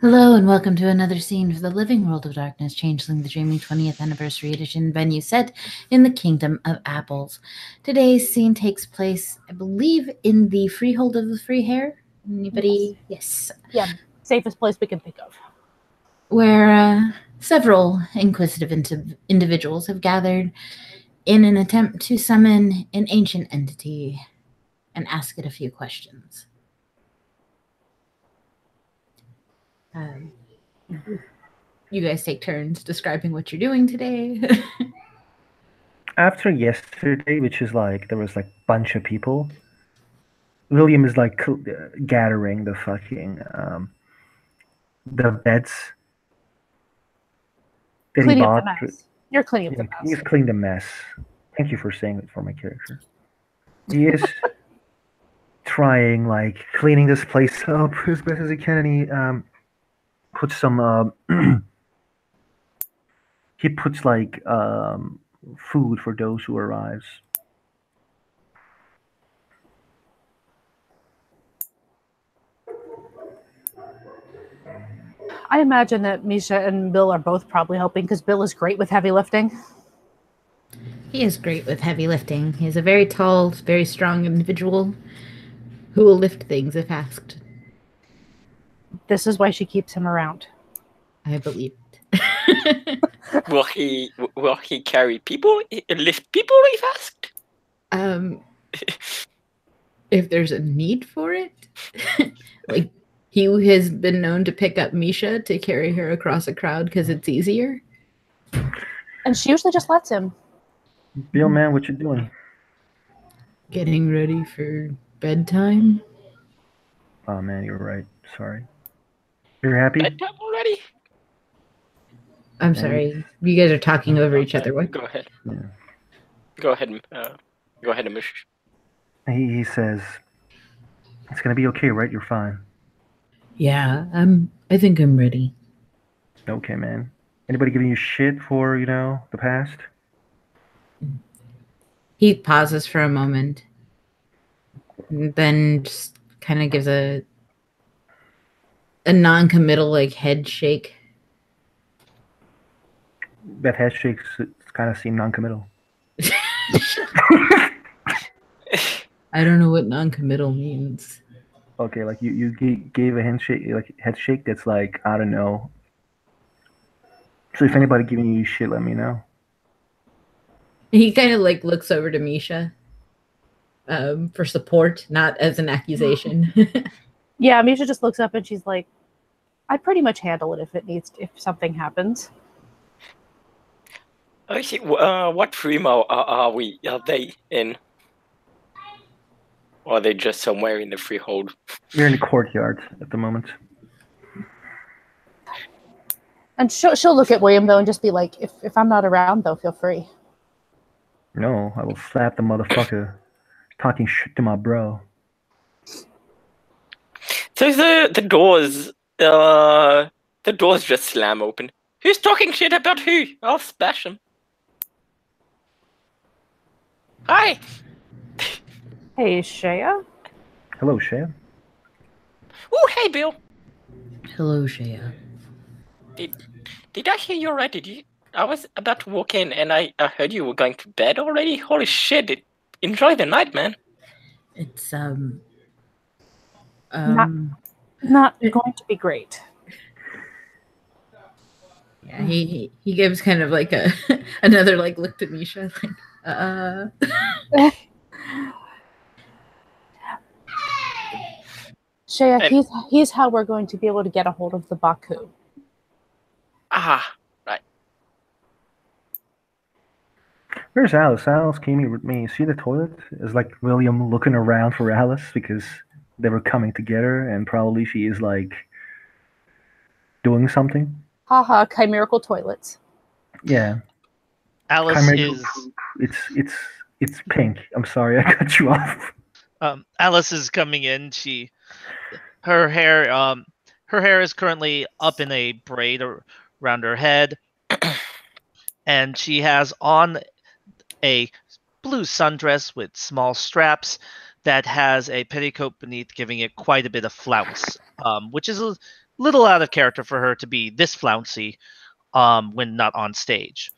Hello and welcome to another scene for the Living World of Darkness, Changeling the Dreaming 20th Anniversary Edition venue set in the Kingdom of Apples. Today's scene takes place, I believe, in the Freehold of the Free Hair. Anybody? Yes. Yeah, safest place we can think of. Where several inquisitive individuals have gathered in an attempt to summon an ancient entity and ask it a few questions. You guys take turns describing what you're doing today. After yesterday, which is like there was like a bunch of people, William is like gathering the fucking the beds that Cleaning he up bought. the mess. You're cleaning up the mess. He's cleaned the mess. Thank you for saying it for my character. He is trying like cleaning this place up as best as he can, and he puts some he puts like food for those who arrives. I imagine that Misha and Bill are both probably helping because Bill is great with heavy lifting. He is great with heavy lifting. He is a very tall, very strong individual who will lift things if asked. This is why she keeps him around. I believe it. Will he carry people, lift people if asked? If there's a need for it. Like, he has been known to pick up Misha to carry her across a crowd because it's easier. And she usually just lets him. Bill, man, what you doing? Getting ready for bedtime. Oh man, you're right. Sorry. You're happy? Bedtime already? I'm sorry. You guys are talking over each other. What? Go ahead. Yeah. Go ahead, Mish. He says, "It's gonna be okay, right? You're fine." Yeah, I think I'm ready. Okay, man. Anybody giving you shit for, the past? He pauses for a moment, and then just kind of gives a non-committal, like, head shake. That head shakes kind of seem non-committal. I don't know what non-committal means. Okay, like you gave a handshake, like head shake that's like, I don't know. So if anybody giving you shit, let me know. He kind of like looks over to Misha for support, not as an accusation. Yeah, Misha just looks up and she's like, "I'd pretty much handle it if something happens." I see. What Freemo are they in? Or are they just somewhere in the freehold? We're in the courtyard at the moment. And she'll look at William though and just be like, "If I'm not around though, feel free." No, I will slap the motherfucker talking shit to my bro. So the doors just slam open. Who's talking shit about who? I'll smash him. Hi. Hey, Shea. Hello, Shea. Oh, hey, Bill. Hello, Shea. Did I hear you right? Did you? I was about to walk in and I heard you were going to bed already. Holy shit! Enjoy the night, man. It's not going to be great. Yeah, he gives kind of like a another like look to Misha, like Shea, he's how we're going to be able to get a hold of the Baku. Ah, right. Where's Alice? Alice came here with me. See the toilet? It's like William looking around for Alice because they were coming together and probably she is like doing something. Haha, chimerical toilets. Yeah. Alice Chimerical is... It's pink. I'm sorry, I cut you off. Alice is coming in. Her hair is currently up in a braid around her head, and she has on a blue sundress with small straps that has a petticoat beneath, giving it quite a bit of flounce, which is a little out of character for her to be this flouncy when not on stage.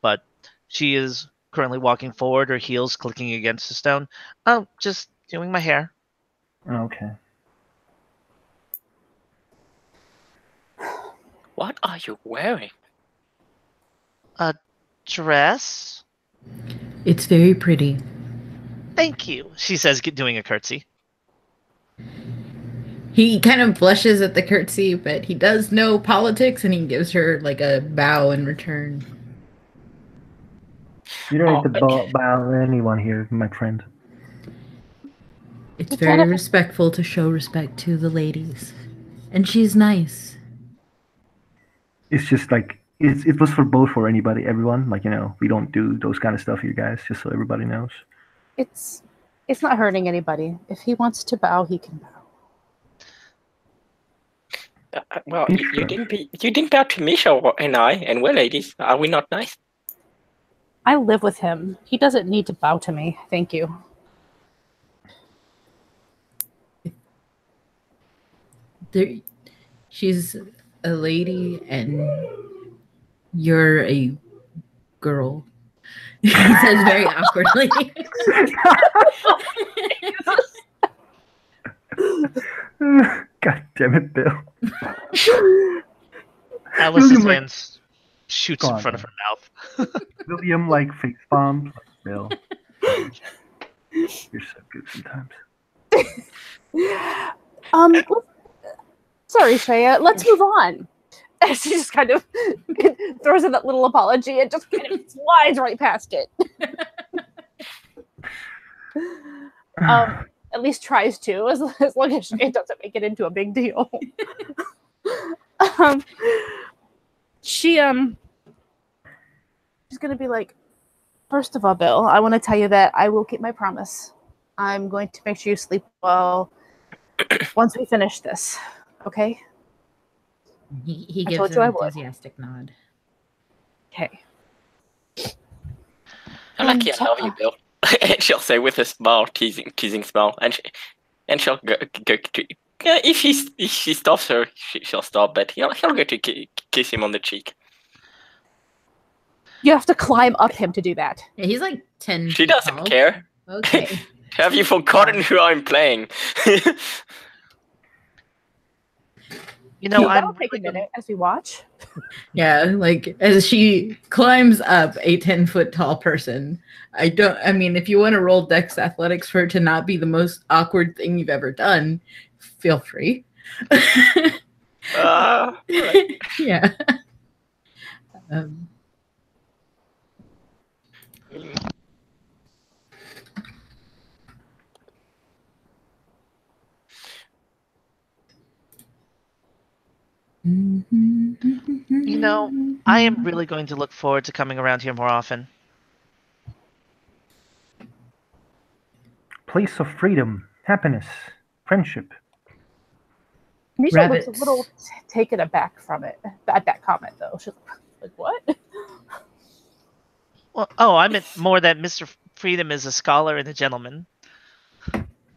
But she is currently walking forward, her heels clicking against the stone. Oh, just doing my hair. Okay. What are you wearing? A dress? It's very pretty. Thank you, she says, doing a curtsy. He kind of blushes at the curtsy, but he does know politics, and he gives her like a bow in return. You don't need to Oh, bow anyone here, my friend. It's He very kind of- respectful to show respect to the ladies. And she's nice. It's just like it was for anybody, everyone. Like, we don't do those kind of stuff here, guys. Just so everybody knows. It's not hurting anybody. If he wants to bow, he can bow. Well, Be you sure. didn't bow to Misha and I, and we're ladies. Are we not nice? I live with him. He doesn't need to bow to me. Thank you. She's a lady, and you're a girl. He says very awkwardly. God damn it, Bill. Alice's William, like- hands shoots Go in on, front of her mouth. William like face bombs. Bill. You're so good sometimes. Sorry, Shreya. Let's move on. And she just kind of throws in that little apology and just kind of slides right past it. At least tries to, as long as it doesn't make it into a big deal. She's gonna be like, first of all, Bill, I want to tell you that I will keep my promise. I'm going to make sure you sleep well once we finish this. Okay? He I gives told an you I would. enthusiastic nod. Okay. I like you, love you, Bill. And she'll say with a smile, teasing smile, and she'll go to. Yeah, if she stops her, she'll stop, but he'll go to kiss him on the cheek. You have to climb up him to do that. Yeah, he's like 10 She feet doesn't tall. care. Okay. Have you forgotten who I'm playing? You know, That'll I'm take a really minute as we watch. Yeah, like as she climbs up a 10-foot tall person. I mean, if you want to roll Dex Athletics for it to not be the most awkward thing you've ever done, feel free. Right. Yeah. You know, I am really going to look forward to coming around here more often. Place of freedom, happiness, friendship. Misha Rabbits. looks a little taken aback from it at that comment, though. She's like, "What?" Well, oh, I meant more that Mr. Freedom is a scholar and a gentleman.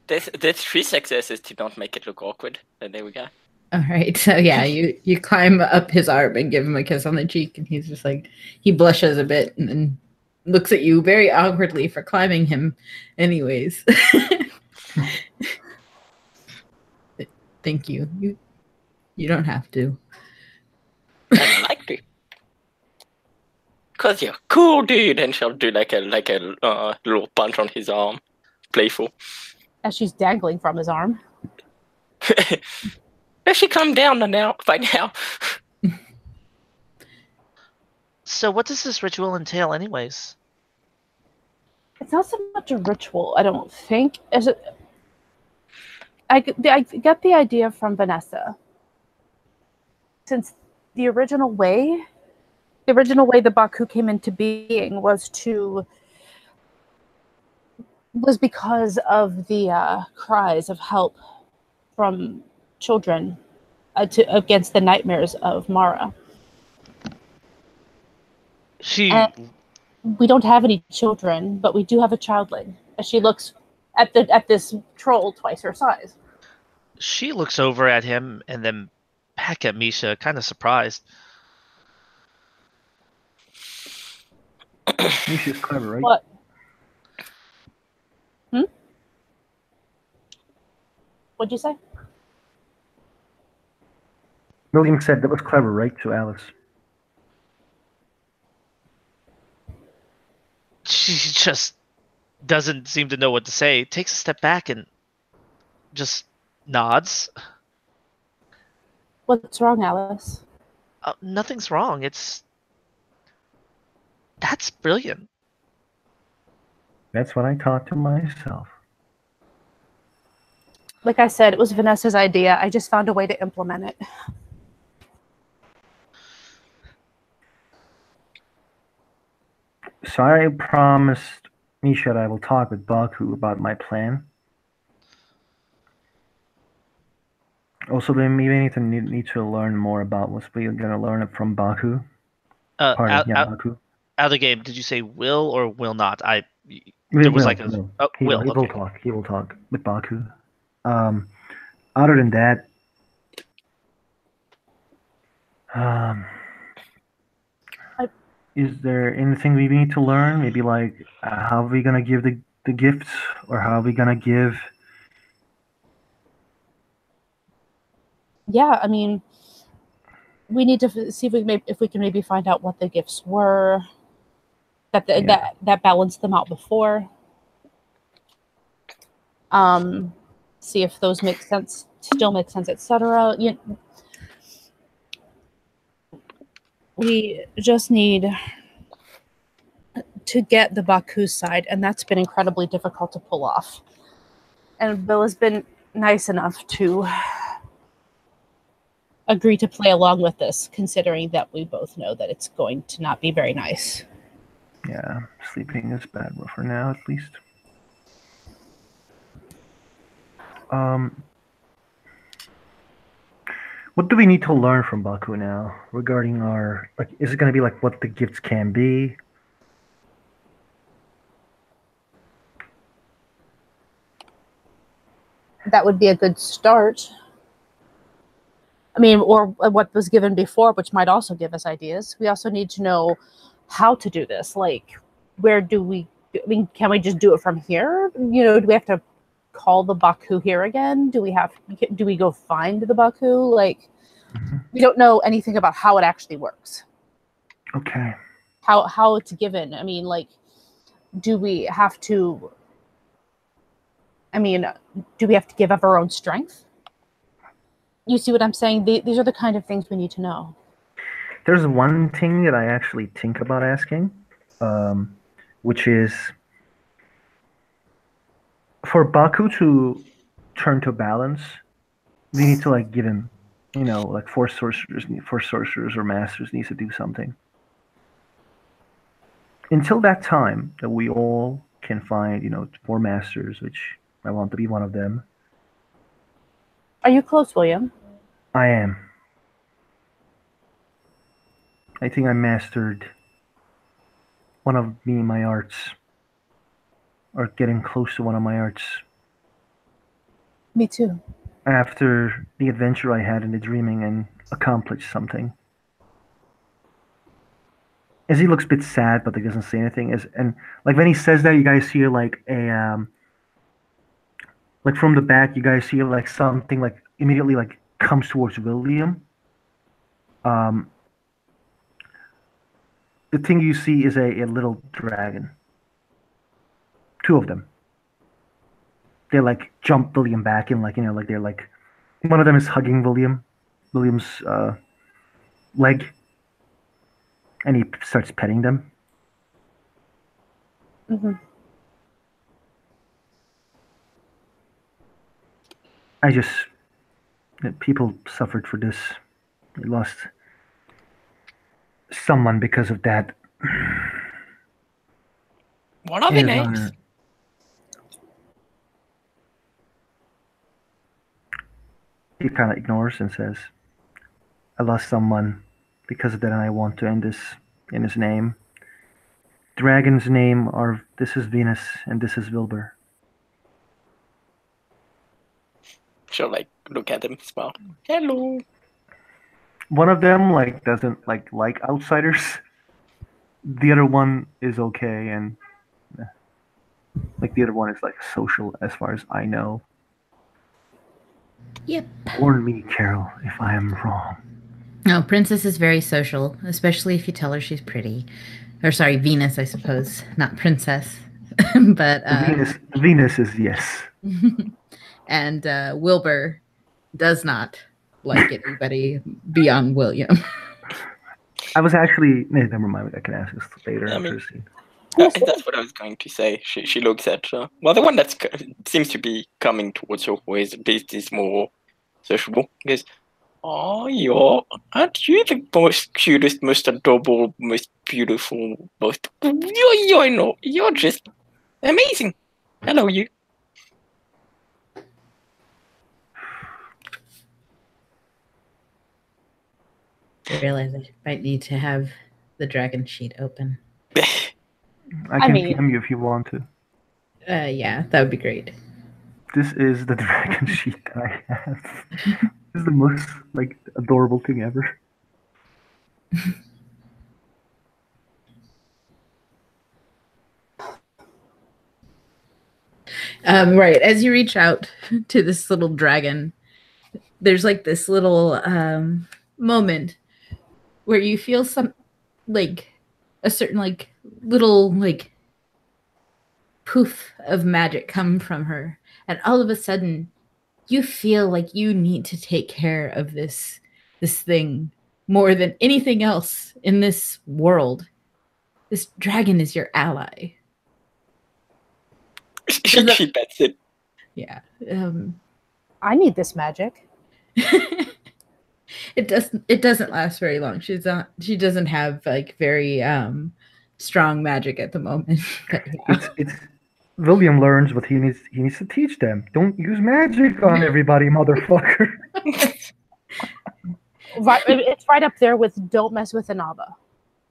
There's 3 successes to not make it look awkward. And there we go. All right, so yeah, you climb up his arm and give him a kiss on the cheek, and he's just like, he blushes a bit and then looks at you very awkwardly for climbing him anyways. Thank you. You don't have to. I'd like to. Cause you're a cool dude, and she'll do like a little punch on his arm, playful. As she's dangling from his arm. Does she come down by now? So what does this ritual entail anyways? It's not so much a ritual, I don't think. I got the idea from Vanessa. Since the original way the Baku came into being was because of the cries of help from children against the nightmares of Mara. We don't have any children, but we do have a childling. As she looks at this troll twice her size. She looks over at him and then back at Misha, kind of surprised. Misha's clever, right? What? What'd you say? William said that was clever, right, to Alice. She just doesn't seem to know what to say. Takes a step back and just nods. What's wrong, Alice? Nothing's wrong. That's brilliant. That's what I thought to myself. Like I said, it was Vanessa's idea. I just found a way to implement it. So I promised Misha that I will talk with Baku about my plan. Also, we maybe need to learn more about what we're gonna learn from Baku. Out Baku. of the game, did you say will or will not? Will, was will, like a will. oh, He will. will Okay. talk. He will talk with Baku. Other than that, is there anything we need to learn? Maybe like how are we gonna give the gifts, or how are we gonna give? Yeah, I mean, we need to see if we can maybe find out what the gifts were that balanced them out before. See if those make sense, still make sense, etc. We just need to get the Baku side, and that's been incredibly difficult to pull off. And Bill has been nice enough to agree to play along with this, considering that we both know that it's going to not be very nice. Yeah, sleeping is bad for now, at least. What do we need to learn from Baku now regarding our, like, is it going to be like what the gifts can be? That would be a good start. I mean, or what was given before, which might also give us ideas. We also need to know how to do this. Like, where do we, I mean, can we just do it from here? Do we have to call the Baku here again? Do we go find the Baku? Like, we don't know anything about how it actually works. Okay. How it's given. I mean, like, do we have to give up our own strength? You see what I'm saying? These are the kind of things we need to know. There's one thing that I actually think about asking, which is for Baku to turn to balance, we need to like give him, like four sorcerers or masters needs to do something. Until that time that we all can find, 4 masters, which I want to be one of them. Are you close, William? I am. I think I mastered one of my arts, or getting close to one of my arts. Me too. After the adventure I had in the dreaming and accomplished something. As he looks a bit sad, but he doesn't say anything. And like when he says that, you guys hear like a like from the back, you guys hear like something like immediately like comes towards William. The thing you see is a little dragon. 2 of them. They like jump William back and like they're like, one of them is hugging William's leg, and he starts petting them. Mm-hmm. People suffered for this. They lost someone because of that. What are the names? He kind of ignores and says, I lost someone because of that, and I want to end this in his name. Dragon's name are, this is Venus and this is Wilbur. She'll like look at him, smile. Hello. one of them like doesn't like outsiders. The other one is okay, and like the other one is like social as far as I know. Yep. Warn me, Carol, if I am wrong. No, Princess is very social, especially if you tell her she's pretty. Or sorry, Venus, I suppose, not Princess. But Venus is yes. and Wilbur does not like anybody beyond William. I was actually never mind. I can ask this later I after mean- the scene. That's what I was going to say. She looks at well, the one that seems to be coming towards her, who is this more sociable. Goes, oh, aren't you the most cutest, most adorable, most beautiful, most? I know, you're just amazing. Hello, you. I realize I might need to have the dragon sheet open. I can mean- PM you if you want to. Yeah, that would be great. This is the dragon sheet that I have. This is the most like adorable thing ever. Right, as you reach out to this little dragon, there's like this little moment where you feel some like a certain like little like poof of magic come from her, and all of a sudden you feel like you need to take care of this thing more than anything else in this world. This dragon is your ally. she bets it. Yeah. I need this magic. It doesn't last very long. She doesn't have like very strong magic at the moment. But yeah. It's William learns what he needs to teach them. Don't use magic on everybody, motherfucker. Right, it's right up there with don't mess with Inaba.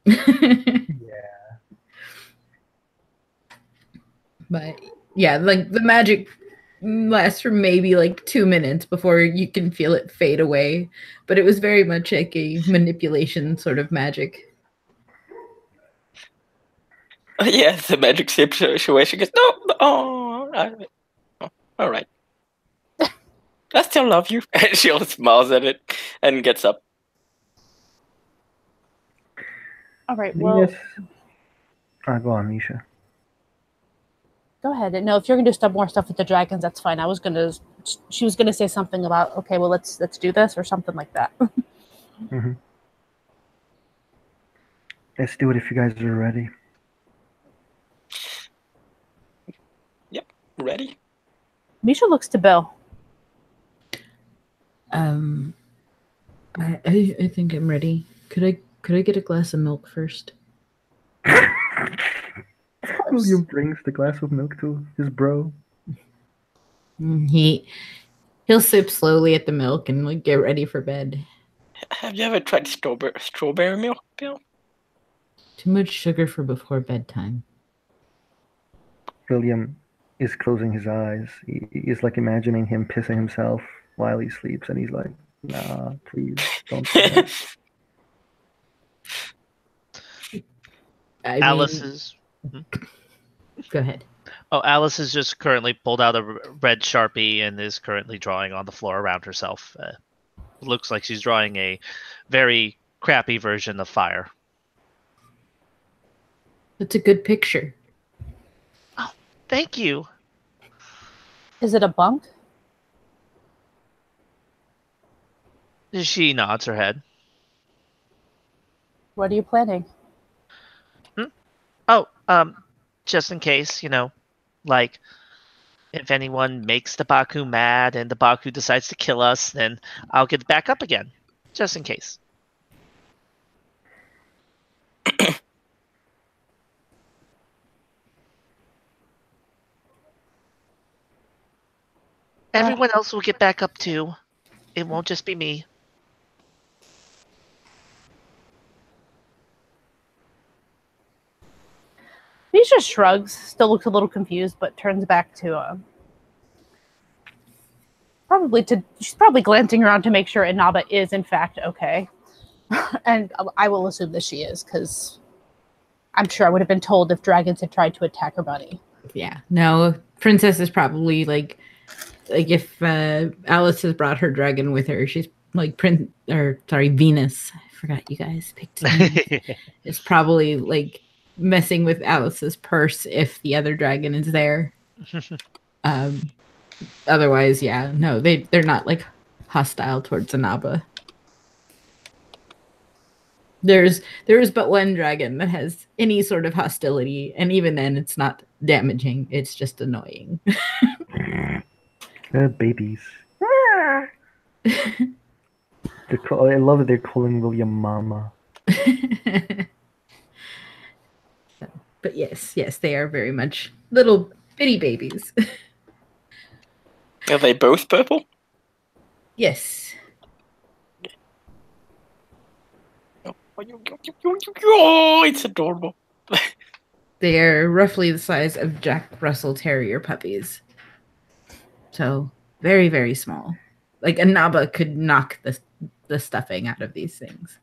Yeah. But yeah, like the magic lasts for maybe like 2 minutes before you can feel it fade away. But it was very much like a manipulation sort of magic. Yes, the magic slips away. She goes, no, all right. I still love you. And she all smiles at it and gets up. All right, well, Yes. Go on, Misha. go ahead. No, if you're gonna do more stuff with the dragons, that's fine. She was gonna say something about, okay, well, let's do this or something like that. Mm-hmm. Let's do it if you guys are ready. Ready? Misha looks to Bill. I think I'm ready. Could I get a glass of milk first? William brings the glass of milk to his bro. He'll sip slowly at the milk and like get ready for bed. Have you ever tried strawberry milk, Bill? Too much sugar for before bedtime. William is closing his eyes. He is like imagining him pissing himself while he sleeps, and he's like, "Nah, please don't." Do that. I mean, Alice is. go ahead. Oh, Alice has just currently pulled out a red Sharpie and is currently drawing on the floor around herself. Looks like she's drawing a very crappy version of fire. That's a good picture. Thank you. Is it a bunk? She nods her head. What are you planning? Oh, just in case, like if anyone makes the Baku mad and the Baku decides to kill us, then I'll get back up again. Just in case. Everyone else will get back up too. It won't just be me. Misha shrugs, still looks a little confused, but turns back to she's probably glancing around to make sure Inaba is in fact okay. And I will assume that she is, because I'm sure I would have been told if dragons had tried to attack her bunny. Yeah, no, Princess is probably like if Alice has brought her dragon with her, she's like Venus. I forgot you guys picked names. It's probably like messing with Alice's purse if the other dragon is there. Otherwise, yeah, no, they're not like hostile towards Anaba. There is but one dragon that has any sort of hostility, and even then it's not damaging, it's just annoying. Babies. I love that they're calling William Mama. But yes, they are very much little bitty babies. Are they both purple? Yes. Oh, it's adorable. They are roughly the size of Jack Russell Terrier puppies. So very, very small. Like Anaba could knock the stuffing out of these things.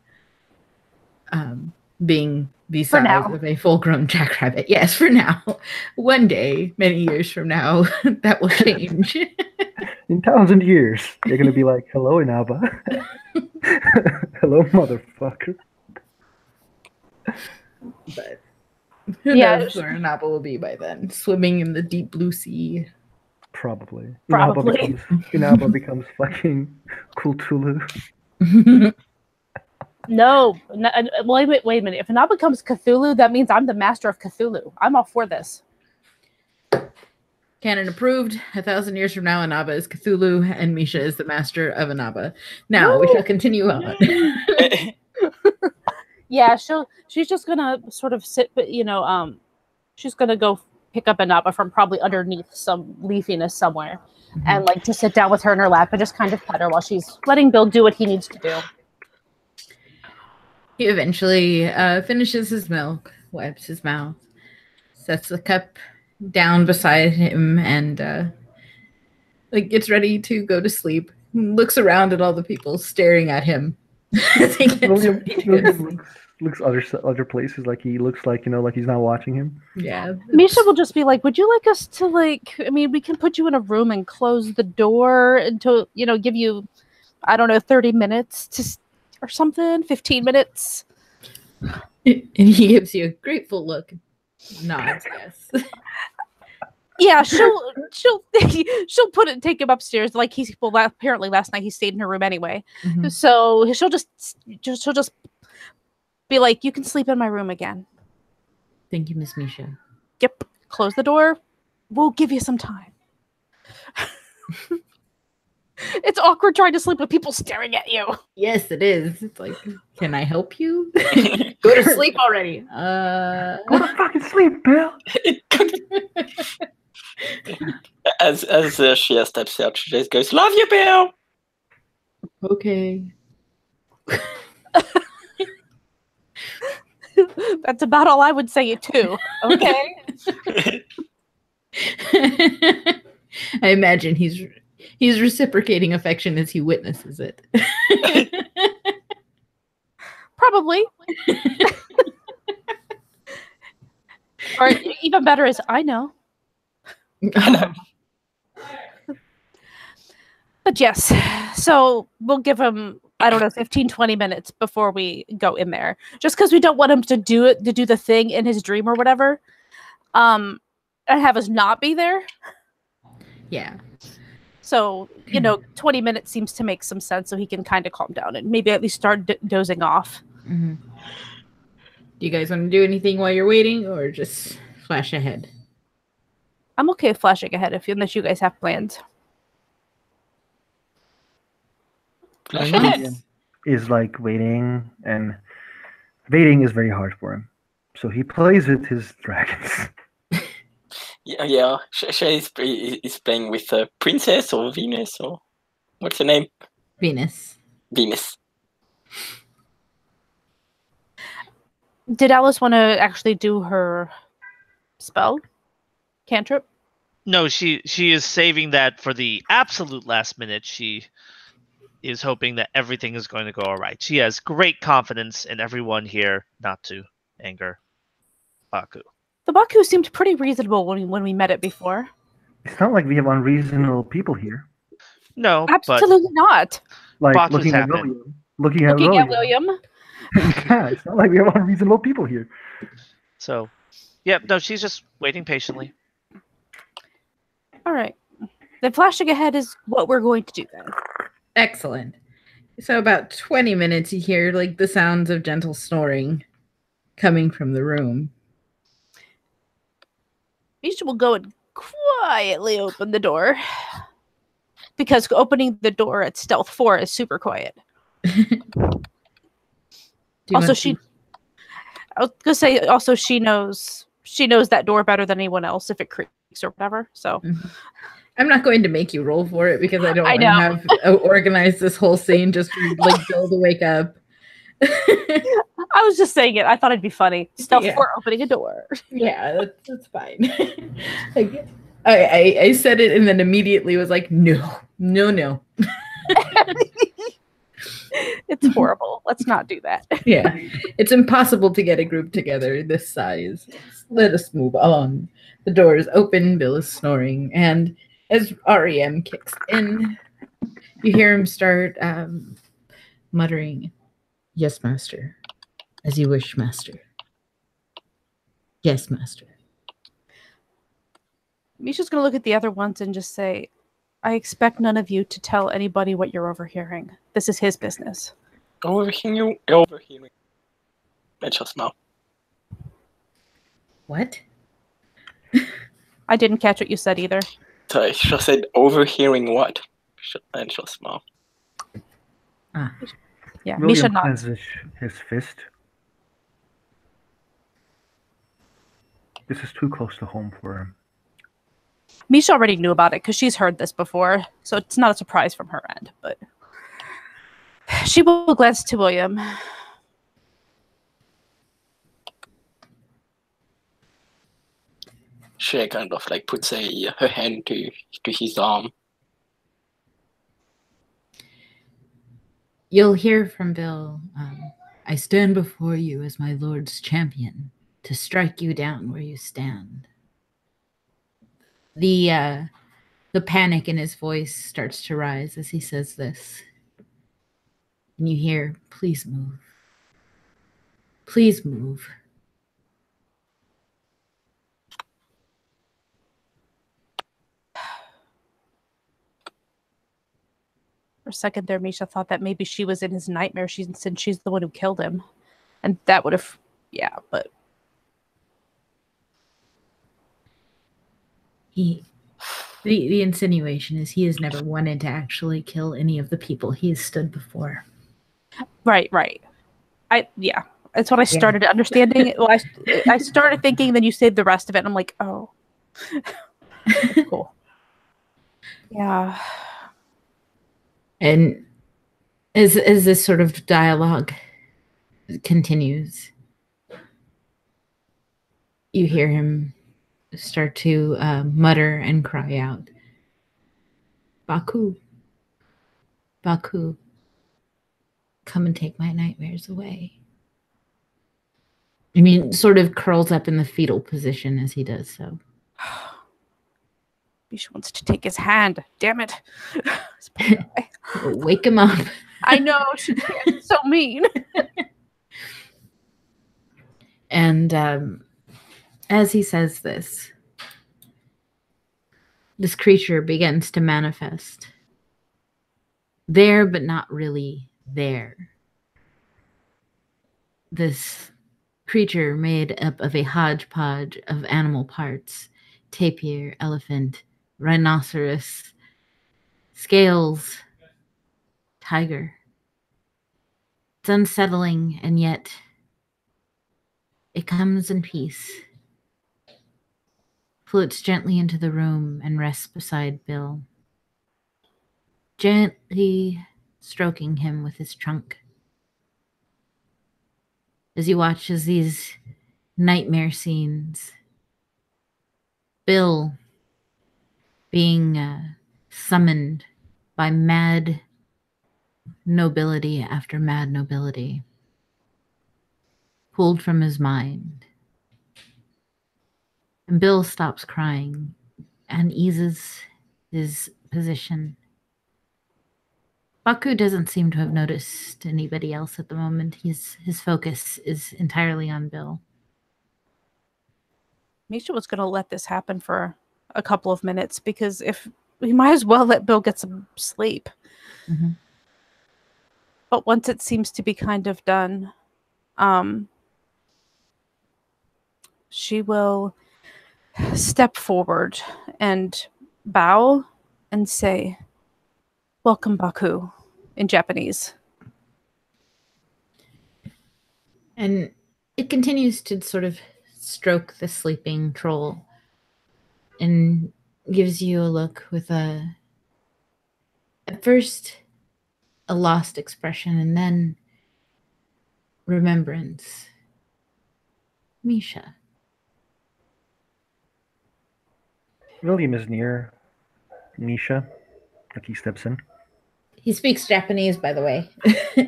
Being the size of a full-grown jackrabbit. Yes, for now. One day, many years from now, that will change. In 1,000 years, they're going to be like, hello, Inaba. Hello, motherfucker. But who knows where Inaba will be by then? Swimming in the deep blue sea. Probably. Probably. Inaba becomes fucking Cthulhu. No, wait a minute. If Inaba becomes Cthulhu, that means I'm the master of Cthulhu. I'm all for this. Canon approved. 1,000 years from now, Inaba is Cthulhu, and Misha is the master of Inaba. Now we shall continue on. Yeah, she's just gonna sort of sit, but she's gonna go pick up Inaba from probably underneath some leafiness somewhere, and like just sit down with her in her lap and just kind of pet her while she's letting Bill do what he needs to do. He eventually finishes his milk, wipes his mouth, sets the cup down beside him, and gets ready to go to sleep. Looks around at all the people staring at him. William looks other places, like he looks like like he's not watching him. Yeah. Misha will just be like, "Would you like us to we can put you in a room and close the door until give you, I don't know, 30 minutes or something, 15 minutes." And he gives you a grateful look. Nods, yes. Yeah, she'll take him upstairs. Like apparently last night he stayed in her room anyway. Mm-hmm. So she'll just be like, "You can sleep in my room again." Thank you, Miss Misha. Yep. Close the door. We'll give you some time. It's awkward trying to sleep with people staring at you. Yes, it is. It's like, can I help you? Go to sleep already. Go to fucking sleep, Bill. As Shia steps out, she just goes, "Love you, Bill." Okay. That's about all I would say too. Okay. I imagine he's reciprocating affection as he witnesses it. Probably. Or even better is, I know. But yes, so we'll give him, I don't know, 15, 20 minutes before we go in there. Just because we don't want him to do the thing in his dream or whatever. And have us not be there. Yeah. So, 20 minutes seems to make some sense, so he can kind of calm down and maybe at least start dozing off. Mm-hmm. Do you guys want to do anything while you're waiting, or just flash ahead? I'm okay with flashing ahead unless you guys have plans. Is like waiting, and waiting is very hard for him. So he plays with his dragons. Yeah. Shay is playing with Princess or Venus, or what's her name? Venus. Did Alice want to actually do her spell? Cantrip? No, she is saving that for the absolute last minute. She is hoping that everything is going to go all right. She has great confidence in everyone here not to anger Baku. The Baku seemed pretty reasonable when we met it before. It's not like we have unreasonable people here. No, Absolutely not. Like Botches looking at happen. William. Looking at Looking at William. William. Yeah, it's not like we have unreasonable people here. So, yep, no, she's just waiting patiently. All right. Then flashing ahead is what we're going to do then. Excellent. So about 20 minutes, you hear like the sounds of gentle snoring coming from the room. Misha will go and quietly open the door. Because opening the door at Stealth 4 is super quiet. Also, I was gonna say also she knows that door better than anyone else if it creaks or whatever. So I'm not going to make you roll for it because I don't I want to have organized this whole scene just for like Bill to wake up. I was just saying it. I thought it'd be funny. Stealth 4 opening a door. Yeah, that's fine. Like, I said it and then immediately was like, no. It's horrible. Let's not do that. Yeah, it's impossible to get a group together this size. Let us move on. The door is open, Bill is snoring, and as REM kicks in, you hear him start muttering, "Yes, master. As you wish, master. Yes, master." Misha's going to look at the other ones and just say, I expect none of you to tell anybody what you're overhearing. This is his business. Overhearing. And she'll smile. What? I didn't catch what you said either. So she said, overhearing what? And she'll smile. Yeah, Misha William nods. clenches his fist. This is too close to home for him. Misha already knew about it because she's heard this before, so it's not a surprise from her end. But she will glance to William. She kind of like puts her hand to his arm. You'll hear from Bill. I stand before you as my lord's champion to strike you down where you stand. The panic in his voice starts to rise as he says this. And you hear, please move. Please move. For a second there, Misha thought that maybe she was in his nightmare since she's the one who killed him. And that would have, yeah, but... The insinuation is he has never wanted to actually kill any of the people he has stood before. Right. Yeah, that's what I started understanding. Well, I started thinking, then you said the rest of it, and I'm like, oh. Cool. Yeah. And as this sort of dialogue continues, you hear him start to mutter and cry out, Baku, Baku, come and take my nightmares away. I mean, sort of curls up in the fetal position as he does so. Misha wants to take his hand. Damn it. Wake him up. I know, she can't. It's so mean. And as he says this creature begins to manifest. There, but not really there. This creature made up of a hodgepodge of animal parts, tapir, elephant, rhinoceros, scales, tiger. It's unsettling, and yet it comes in peace, floats gently into the room, and rests beside Bill, gently stroking him with his trunk. As you watch as these nightmare scenes, Bill being summoned by mad nobility after mad nobility, pulled from his mind. And Bill stops crying and eases his position. Baku doesn't seem to have noticed anybody else at the moment. His focus is entirely on Bill. Misha was going to let this happen for a couple of minutes because if we might as well let Bill get some sleep. Mm-hmm. But once it seems to be kind of done, she will step forward and bow and say, "Welcome, Baku," in Japanese. And it continues to sort of stroke the sleeping troll and gives you a look with at first, a lost expression and then remembrance. Misha. William is near Misha. Like he steps in. He speaks Japanese, by the way.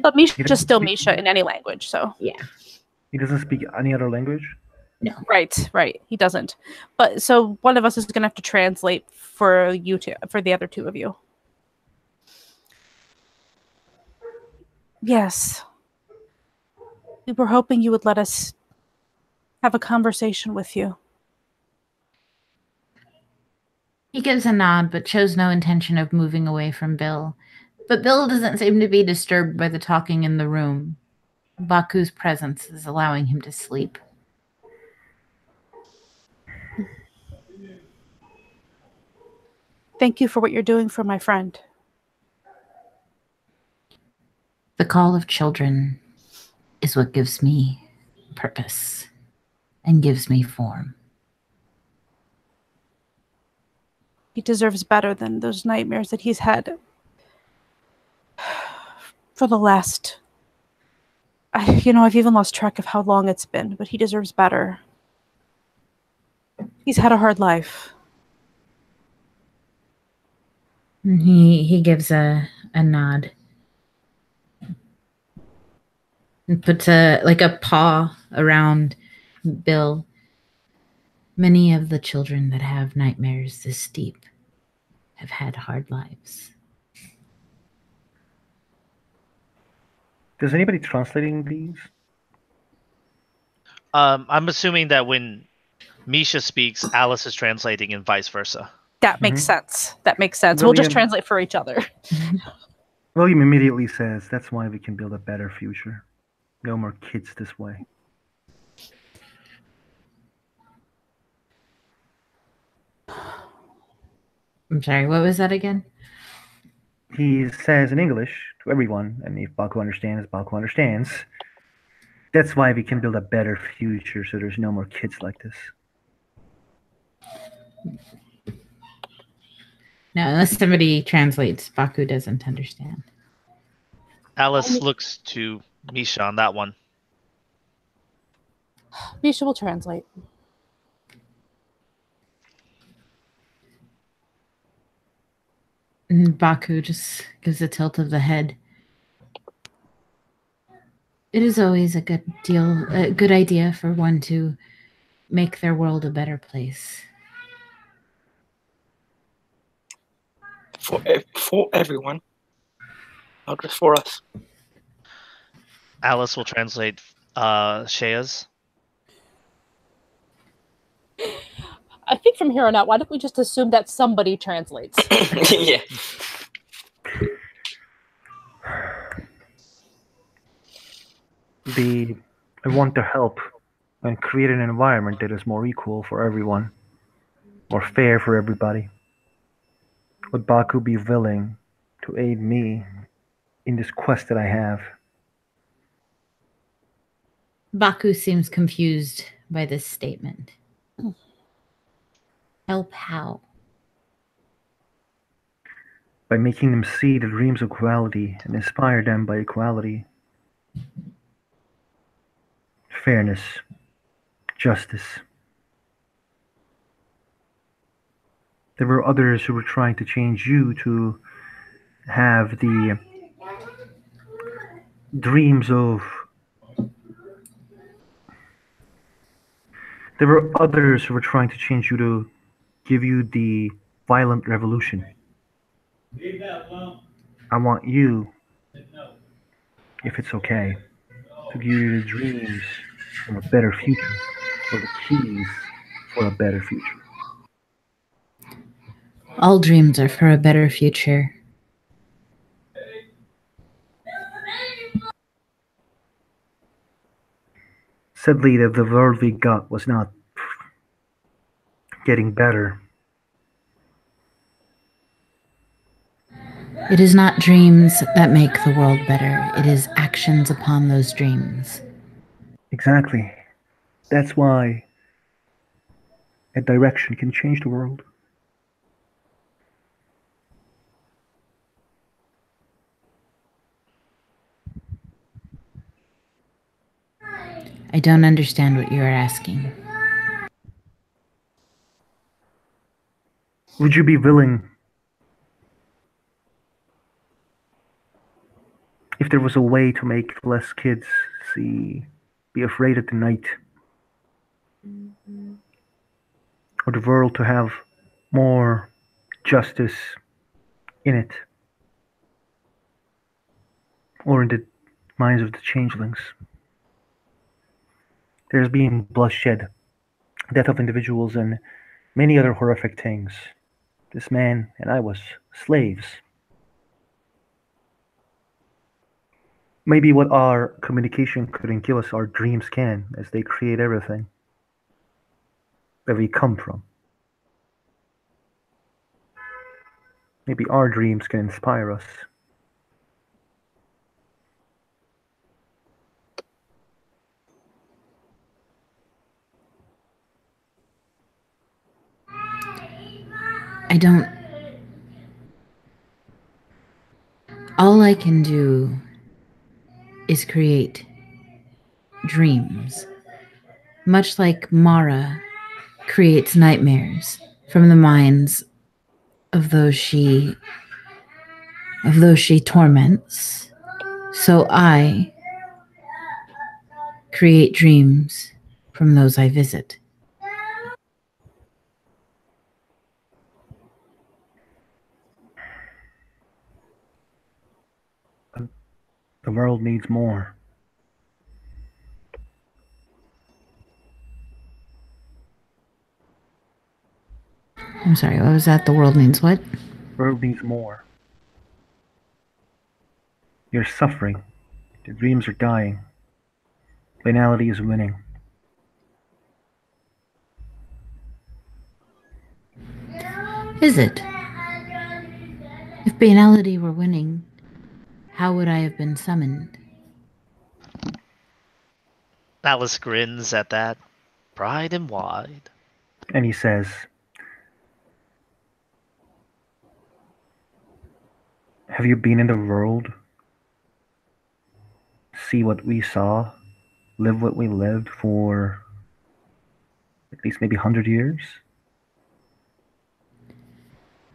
But Misha's doesn't still speak- Misha in any language, so. Yeah. He doesn't speak any other language. No. Right. He doesn't. But so one of us is going to have to translate for you two, for the other two of you. Yes. We were hoping you would let us have a conversation with you. He gives a nod, but shows no intention of moving away from Bill. But Bill doesn't seem to be disturbed by the talking in the room. Baku's presence is allowing him to sleep. Thank you for what you're doing for my friend. The call of children is what gives me purpose and gives me form. He deserves better than those nightmares that he's had for the last... I've even lost track of how long it's been, but he deserves better. He's had a hard life. He gives a nod and puts a paw around Bill. Many of the children that have nightmares this deep have had hard lives. Does anybody translating these? I'm assuming that when Misha speaks, Alice is translating and vice versa. That makes sense. We'll just William- translate for each other. William immediately says, "That's why we can build a better future. No more kids this way." I'm sorry, what was that again? He says in English to everyone, and if Baku understands, Baku understands. That's why we can build a better future so there's no more kids like this. No, unless somebody translates, Baku doesn't understand. Alice looks to Misha on that one. Misha will translate. And Baku just gives a tilt of the head. It is always a good idea for one to make their world a better place. For everyone, not just for us. Alice will translate Shea's. I think from here on out, why don't we just assume that somebody translates? Yeah. I want to help and create an environment that is more equal for everyone, more fair for everybody. Would Baku be willing to aid me in this quest that I have? Baku seems confused by this statement. Help how? By making them see the dreams of equality and inspire them by equality, fairness, justice. There were others who were trying to change you to have the dreams of. There were others who were trying to change you to give you the violent revolution. I want you, if it's okay, to give you the dreams of a better future, or the keys for a better future. All dreams are for a better future. Sadly, that the world we got was not getting better. It is not dreams that make the world better. It is actions upon those dreams. Exactly. That's why a direction can change the world. I don't understand what you are asking. Would you be willing, if there was a way to make less kids be afraid at the night, or the world to have more justice in it, or in the minds of the changelings? There's been bloodshed, death of individuals, and many other horrific things. This man and I was slaves. Maybe what our communication couldn't give us, our dreams can, as they create everything where we come from. Maybe our dreams can inspire us. I don't. All I can do is create dreams, much like Mara creates nightmares from the minds of those she torments. So I create dreams from those I visit. The world needs more. I'm sorry, what was that? The world needs what? The world needs more. You're suffering. Your dreams are dying. Banality is winning. Is it? If banality were winning, how would I have been summoned? Alice grins at that, bright and wide. And he says, have you been in the world? See what we saw? Live what we lived for at least maybe 100 years?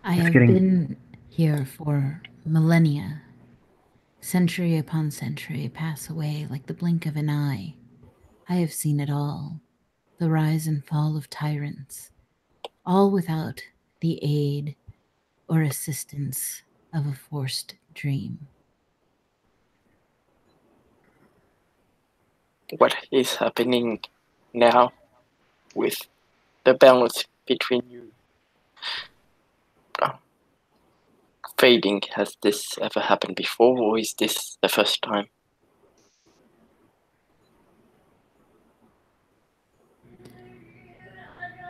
I have been here for millennia. Century upon century pass away like the blink of an eye. I have seen it all. The rise and fall of tyrants. All without the aid or assistance of a forced dream. What is happening now with the balance between you fading? Has this ever happened before, or is this the first time?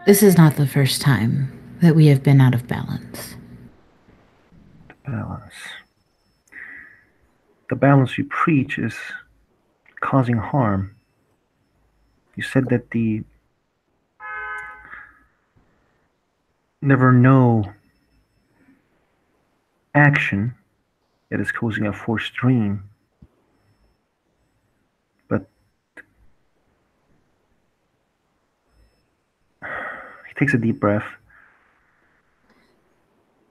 This is not the first time that we have been out of balance. Balance. The balance you preach is causing harm. You said that the never know action that is causing a forced dream. But he takes a deep breath.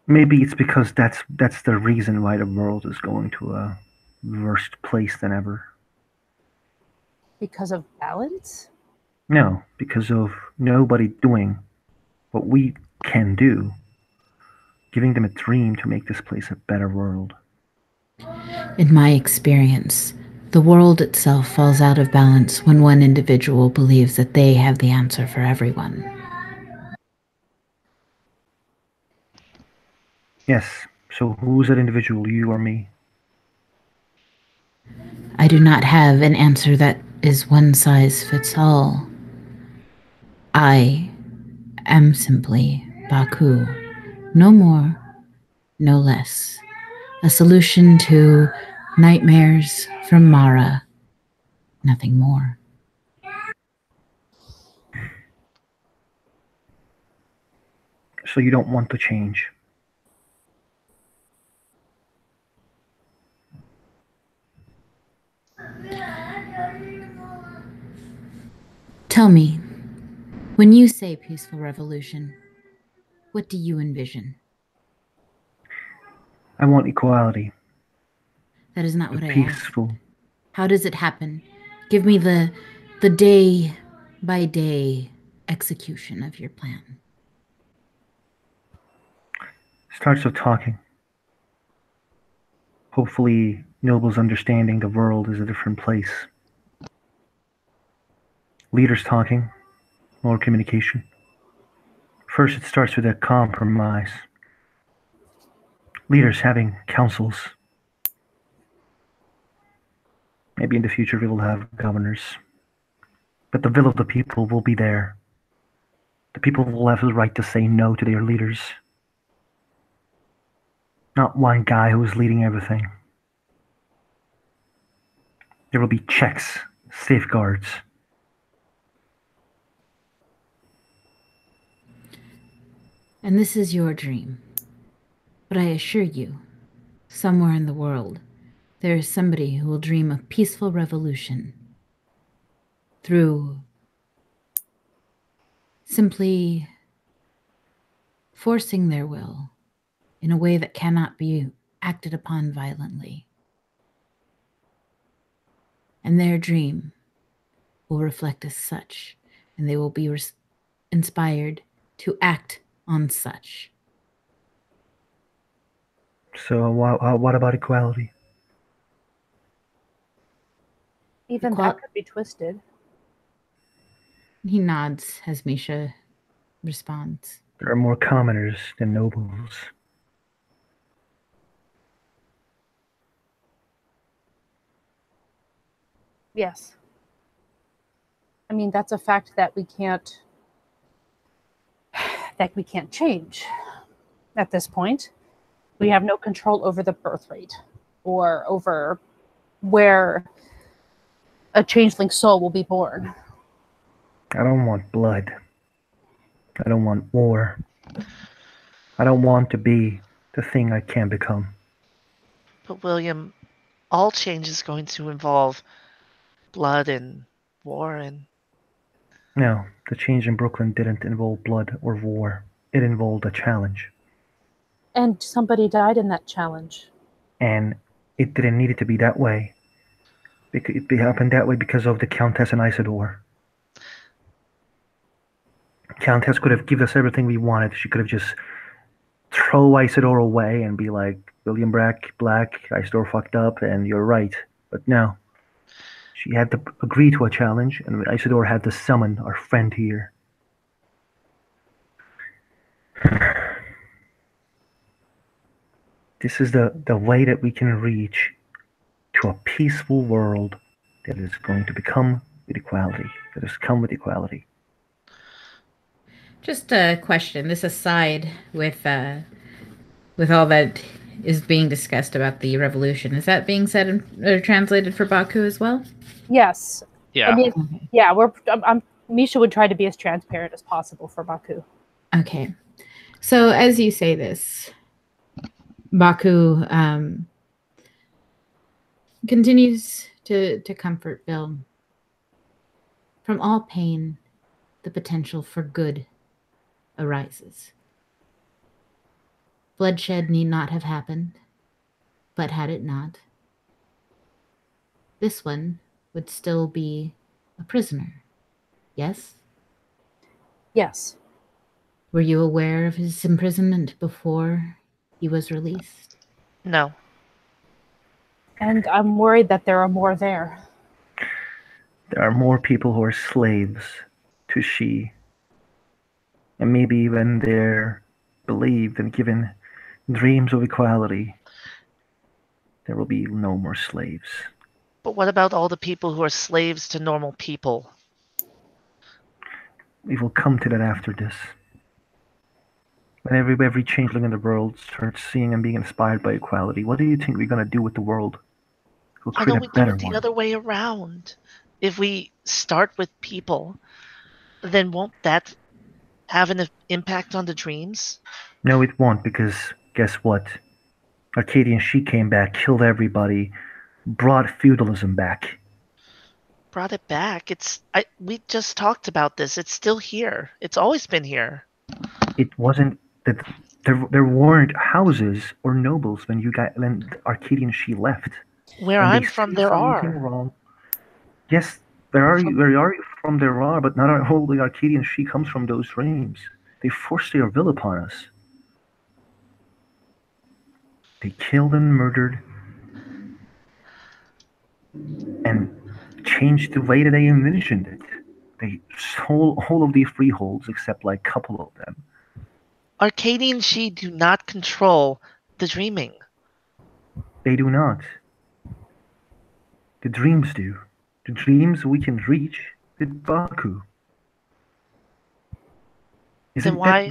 Maybe it's because that's the reason why the world is going to worse place than ever. Because of balance? No, because of nobody doing what we can do, giving them a dream to make this place a better world. In my experience, the world itself falls out of balance when one individual believes that they have the answer for everyone. Yes, so who's that individual, you or me? I do not have an answer that is one size fits all. I am simply Baku. No more, no less. A solution to nightmares from Mara. Nothing more. So you don't want to change. Tell me, when you say peaceful revolution, what do you envision? I want equality. That is not what I asked. Peaceful. How does it happen? Give me the day by day execution of your plan. Starts with talking. Hopefully, nobles understanding the world is a different place. Leaders talking, more communication. First, it starts with a compromise. Leaders having councils. Maybe in the future we will have governors. But the will of the people will be there. The people will have the right to say no to their leaders. Not one guy who is leading everything. There will be checks, safeguards. And this is your dream. But I assure you, somewhere in the world, there is somebody who will dream of peaceful revolution through simply forcing their will in a way that cannot be acted upon violently. And their dream will reflect as such, and they will be inspired to act on such. So what about equality? Even that could be twisted. He nods as Misha responds. There are more commoners than nobles. Yes. I mean, that's a fact that we can't change at this point. We have no control over the birth rate or over where a changeling soul will be born. I don't want blood. I don't want war. I don't want to be the thing I can become. But William, all change is going to involve blood and war and... No, the change in Brooklyn didn't involve blood or war. It involved a challenge. And somebody died in that challenge. And it didn't need it to be that way. It happened that way because of the Countess and Isidore. Countess could have given us everything we wanted. She could have just throw Isidore away and be like, William Black, Isidore fucked up, and you're right. But no. She had to agree to a challenge, and Isidore had to summon our friend here. This is the way that we can reach to a peaceful world that is going to become with equality. That has come with equality. Just a question. This aside with all that is being discussed about the revolution. Is that being said or translated for Baku as well? Yes. Yeah. I mean, yeah. Misha would try to be as transparent as possible for Baku. Okay. So as you say this, Baku continues to comfort Bill. From all pain, the potential for good arises. Bloodshed need not have happened, but had it not, this one would still be a prisoner. Yes? Yes. Were you aware of his imprisonment before he was released? No. And I'm worried that there are more there. There are more people who are slaves to she. And maybe when they're believed and given dreams of equality, there will be no more slaves. But what about all the people who are slaves to normal people? We will come to that after this. When every changeling in the world starts seeing and being inspired by equality, what do you think we're going to do with the world? We'll Why create don't a we do better it the one. other way around? If we start with people, then won't that have an impact on the dreams? No, it won't, because guess what? Arcadian she came back, killed everybody, brought feudalism back. Brought it back. We just talked about this. It's still here. It's always been here. It wasn't that there weren't houses or nobles when Arcadian she left. Where When I'm they from, see there something are. wrong. Yes, where are you from? There are, but not all the Arcadian she comes from those dreams. They forced their will upon us. They killed and murdered and changed the way that they envisioned it. They stole all of the freeholds except like a couple of them. Arcadian she do not control the dreaming. They do not. The dreams do. The dreams we can reach with Baku. Then Isn't that why?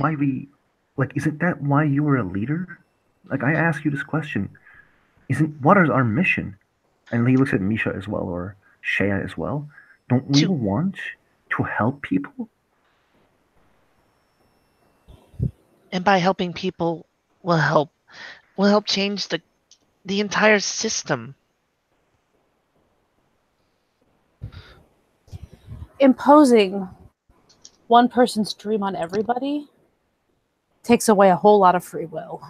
why isn't that why you were a leader? Like, I ask you this question. What is our mission? And he looks at Misha as well, or Shea as well. Don't we To want to help people? and by helping people will help change the entire system. Imposing one person's dream on everybody takes away a whole lot of free will.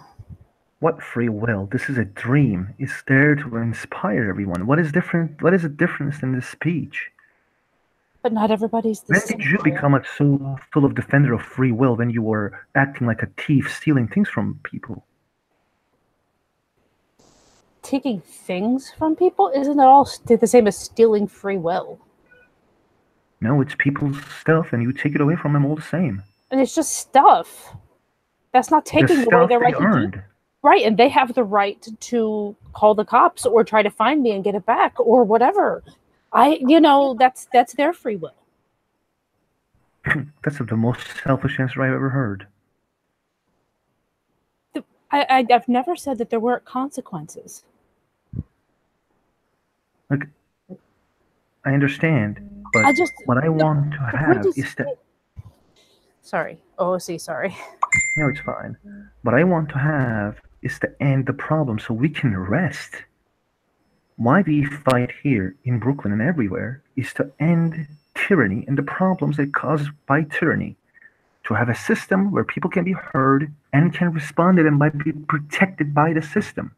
What free will? This is a dream. It's there to inspire everyone. What is different? What is the difference in this speech? But not everybody's the When same. did you become a so full of defender of free will when you were acting like a thief, stealing things from people? Taking things from people isn't at all the same as stealing free will. No, it's people's stuff, and you take it away from them all the same. And it's just stuff. That's not The taking away stuff their they right to do. earned. Right, and they have the right to call the cops or try to find me and get it back or whatever. That's their free will. That's the most selfish answer I've ever heard. I've never said that there weren't consequences. Like, I understand, but what I want to have is that. Sorry. OOC, sorry. No, it's fine. What I want to have is to end the problem so we can rest. Why we fight here in Brooklyn and everywhere is to end tyranny and the problems that caused by tyranny. To have a system where people can be heard and can respond to them by being protected by the system.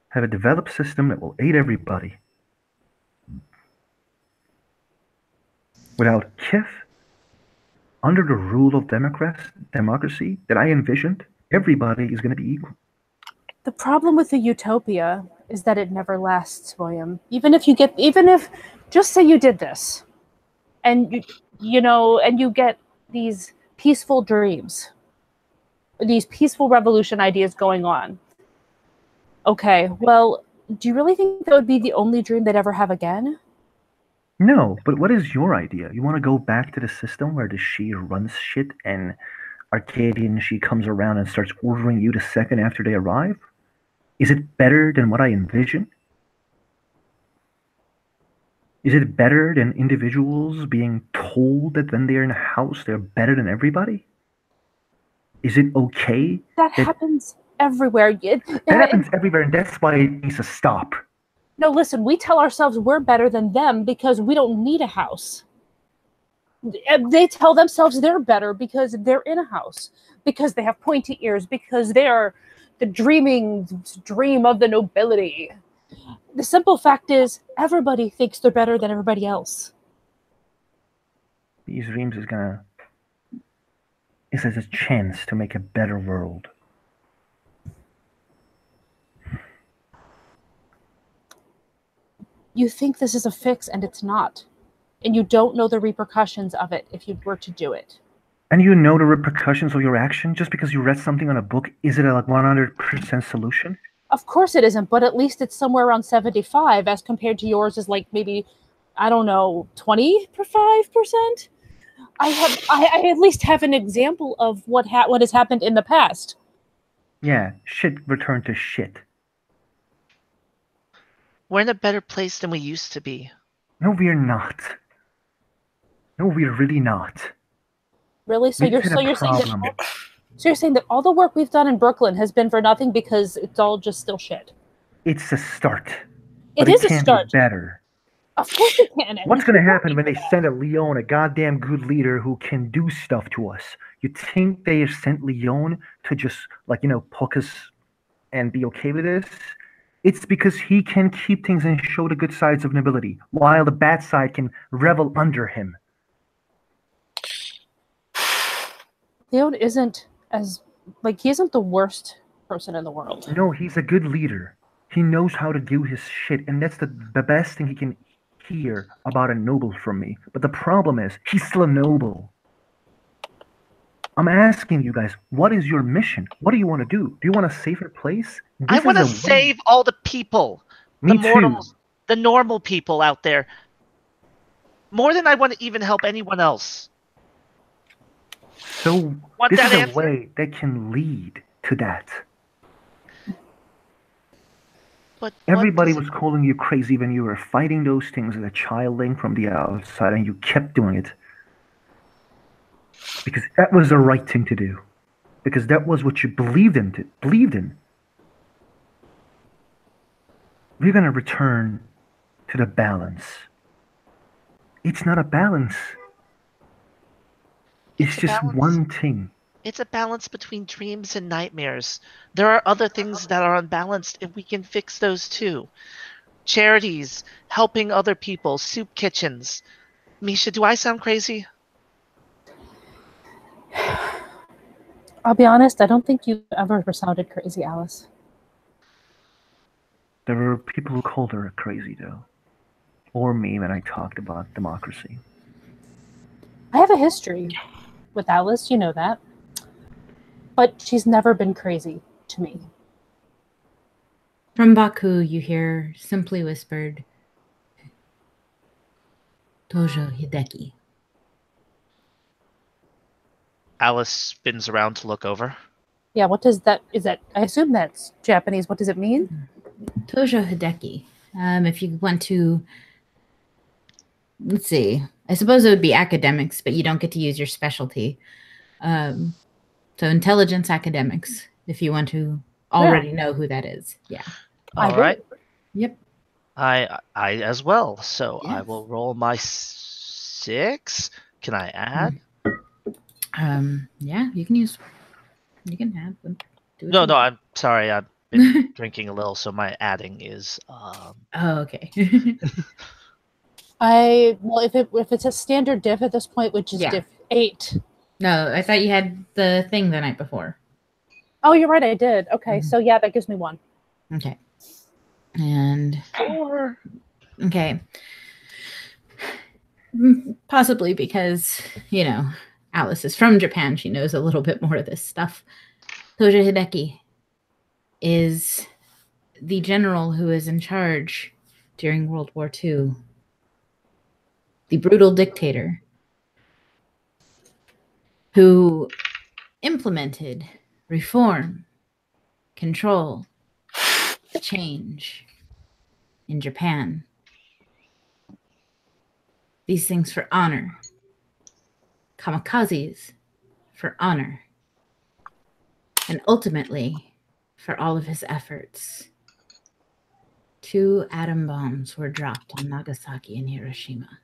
Have a developed system that will aid everybody. Without Kif, under the rule of democracy that I envisioned, everybody is going to be equal. The problem with the utopia is that it never lasts, William. Just say you did this, and you get these peaceful dreams, these peaceful revolution ideas going on. Okay, well, do you really think that would be the only dream they'd ever have again? No, but what is your idea? You want to go back to the system where the she runs shit and Arcadian she comes around and starts ordering you the second after they arrive? Is it better than what I envision? Is it better than individuals being told that when they're in a house they're better than everybody? Is it okay? That happens everywhere. That happens everywhere, and that's why it needs to stop. No, listen, we tell ourselves we're better than them because we don't need a house. They tell themselves they're better because they're in a house, because they have pointy ears, because they're the dream of the nobility. The simple fact is, everybody thinks they're better than everybody else. These dreams is as a chance to make a better world. You think this is a fix, and it's not. And you don't know the repercussions of it if you were to do it. And you know the repercussions of your action just because you read something on a book. Is it a like 100% solution? Of course it isn't, but at least it's somewhere around 75 as compared to yours is like maybe, I don't know, 25%? I at least have an example of what has happened in the past. Yeah, shit returned to shit. We're in a better place than we used to be. No, we're not. No, we're really not. Really? So you're saying that all the work we've done in Brooklyn has been for nothing because it's all just still shit. It's a start. It But is it a can start. be better. Of course it can. What's going to happen when they send a Leon, a goddamn good leader who can do stuff to us? You think they sent Leon to just, poke us and be okay with this? It's because he can keep things and show the good sides of nobility, while the bad side can revel under him. Leon isn't he isn't the worst person in the world. No, he's a good leader. He knows how to do his shit, and that's the best thing he can hear about a noble from me. But the problem is, he's still a noble. I'm asking you guys, what is your mission? What do you want to do? Do you want a safer place? I want to save all the people. Me the mortals, the normal people out there. More than I want to even help anyone else. So this is a way that can lead to that. But everybody was calling you crazy when you were fighting those things as a childling from the outside, and you kept doing it. Because that was the right thing to do. Because that was what you believed in. We're going to return to the balance. It's not a balance. It's just one thing. It's a balance between dreams and nightmares. There are other things that are unbalanced, and we can fix those too. Charities, helping other people, soup kitchens. Misha, do I sound crazy? I'll be honest, I don't think you've ever sounded crazy, Alice. There were people who called her crazy, though. Or me when I talked about democracy. I have a history with Alice, you know that. But she's never been crazy to me. From Baku, you hear simply whispered, Tojo Hideki. Alice spins around to look over. Yeah, what does that, I assume that's Japanese. What does it mean? Tojo Hideki. If you want to, let's see, I suppose it would be academics, but you don't get to use your specialty. So intelligence academics, if you want to already know who that is. Yeah. All right. Yep. I as well. So yes. I will roll my 6. Can I add? Yeah, you can have them. No, I'm sorry. I've been drinking a little, so my adding is Oh, okay. If it's a standard diff at this point, which is diff 8. No, I thought you had the thing the night before. Oh, you're right, I did. Okay, so yeah, that gives me 1. Okay. And 4. Okay. Possibly because, Alice is from Japan. She knows a little bit more of this stuff. Tojo Hideki is the general who is in charge during World War II. The brutal dictator who implemented reform, control, change in Japan. These things for honor. Kamikazes for honor. And ultimately, for all of his efforts, 2 atom bombs were dropped on Nagasaki and Hiroshima.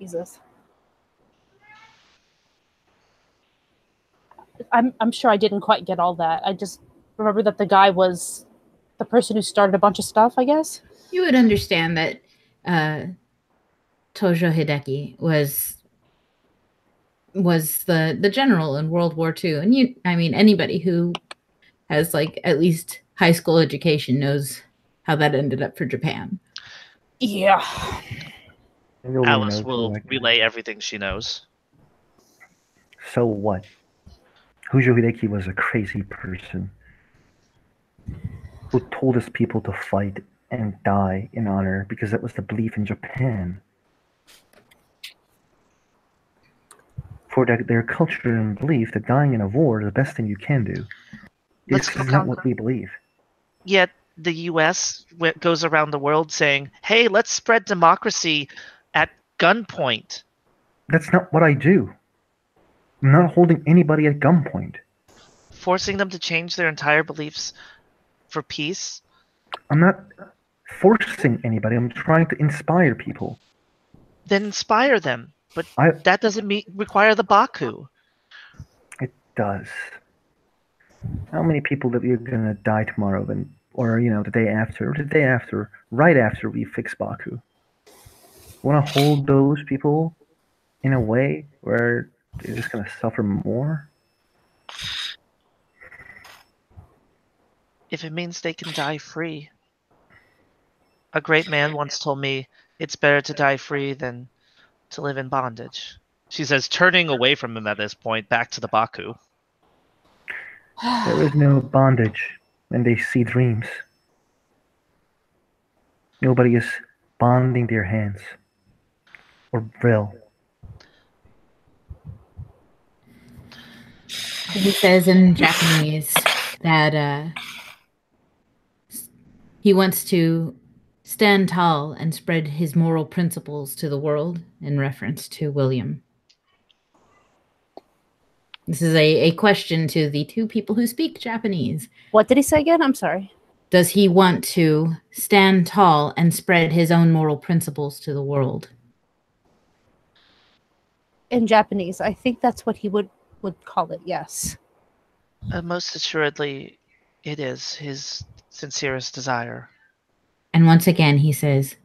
Jesus. I'm sure I didn't quite get all that. remember that the guy was the person who started a bunch of stuff, I guess. You would understand that Tojo Hideki was the general in World War II, and anybody who has like at least high school education knows how that ended up for Japan. Yeah. Alice will relay everything she knows. So what? Hojo Hideki was a crazy person who told his people to fight and die in honor because that was the belief in Japan. For their culture and belief that dying in a war is the best thing you can do. This is not what we believe. Yet the U.S. goes around the world saying, hey, let's spread democracy at gunpoint. That's not what I do. I'm not holding anybody at gunpoint. Forcing them to change their entire beliefs for peace? I'm not forcing anybody. I'm trying to inspire people. Then inspire them. But that doesn't require the Baku. It does. How many people are going to die tomorrow, or the day after, right after we fix Baku? Want to hold those people in a way where they're just going to suffer more? If it means they can die free. A great man once told me it's better to die free than to live in bondage. She says, turning away from him at this point, back to the Baku. There is no bondage when they see dreams. Nobody is bonding their hands. Or will. He says in Japanese that he wants to stand tall and spread his moral principles to the world in reference to William. This is a question to the two people who speak Japanese. What did he say again? I'm sorry. Does he want to stand tall and spread his own moral principles to the world? In Japanese, I think that's what he would call it, yes. Most assuredly, it is his sincerest desire. And once again, he says,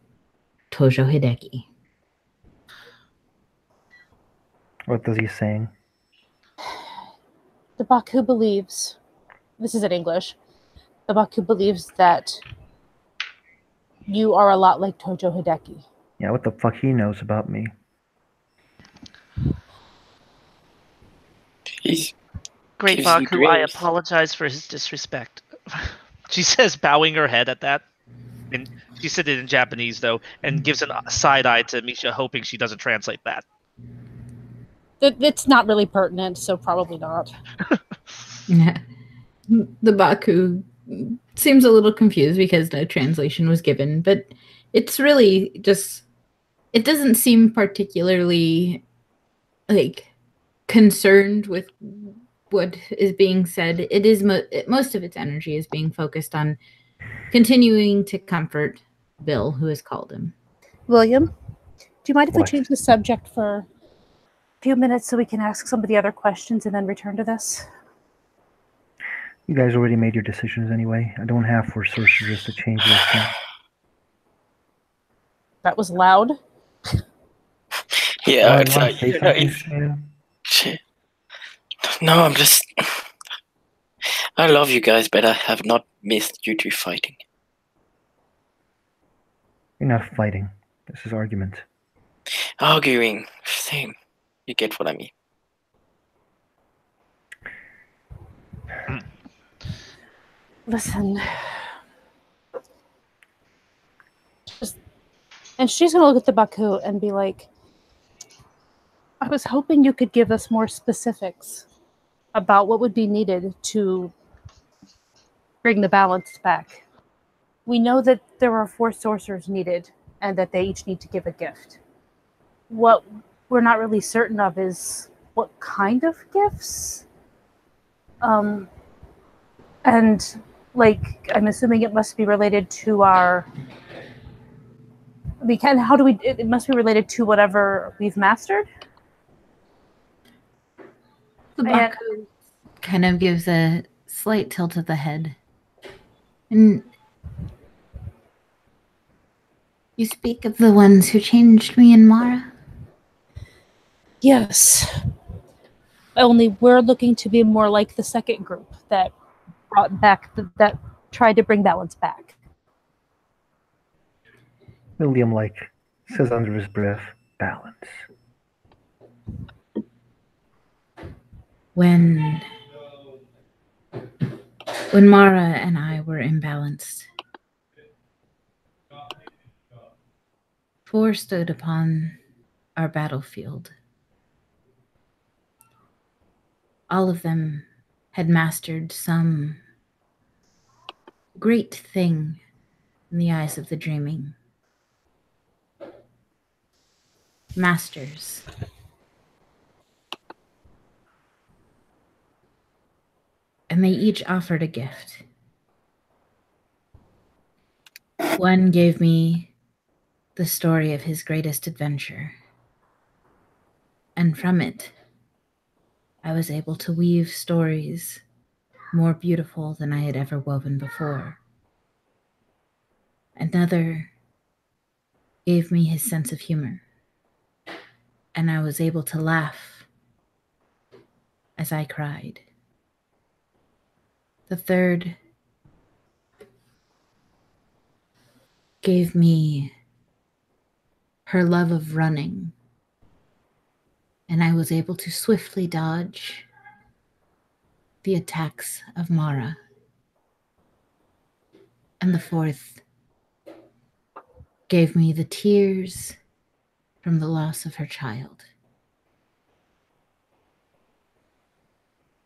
Tojo Hideki. What does he saying? The Baku believes, this is in English, the Baku believes that you are a lot like Tojo Hideki. Yeah, what the fuck he knows about me? Great Baku, I apologize for his disrespect. She says, bowing her head at that. And she said it in Japanese, though, and gives a side eye to Misha, hoping she doesn't translate that. It's not really pertinent, so probably not. Yeah. The Baku seems a little confused because no translation was given, but it's really just, it doesn't seem particularly concerned with what is being said. It is most of its energy is being focused on continuing to comfort Bill, who has called him. William, do you mind if we change the subject for a few minutes so we can ask some of the other questions and then return to this? You guys already made your decisions anyway. I don't have for sorcerers to change this thing. That was loud. Yeah, no, I'm just... I love you guys, but I have not missed you two fighting. You're not fighting. This is argument. Arguing. Same. You get what I mean. Listen. And she's going to look at the Baku and be like, I was hoping you could give us more specifics about what would be needed to bring the balance back. We know that there are 4 sorcerers needed and that they each need to give a gift. What we're not really certain of is what kind of gifts. And I'm assuming it must be related to our... it must be related to whatever we've mastered? The Baku kind of gives a slight tilt of the head. And you speak of the ones who changed me in Mara? Yes. Only we're looking to be more like the second group that brought back that tried to bring balance back. William, says under his breath, balance. When Mara and I were imbalanced, 4 stood upon our battlefield. All of them had mastered some great thing in the eyes of the dreaming. Masters. And they each offered a gift. One gave me the story of his greatest adventure. And from it, I was able to weave stories more beautiful than I had ever woven before. Another gave me his sense of humor, and I was able to laugh as I cried. The third gave me her love of running, and I was able to swiftly dodge the attacks of Mara. And the fourth gave me the tears from the loss of her child.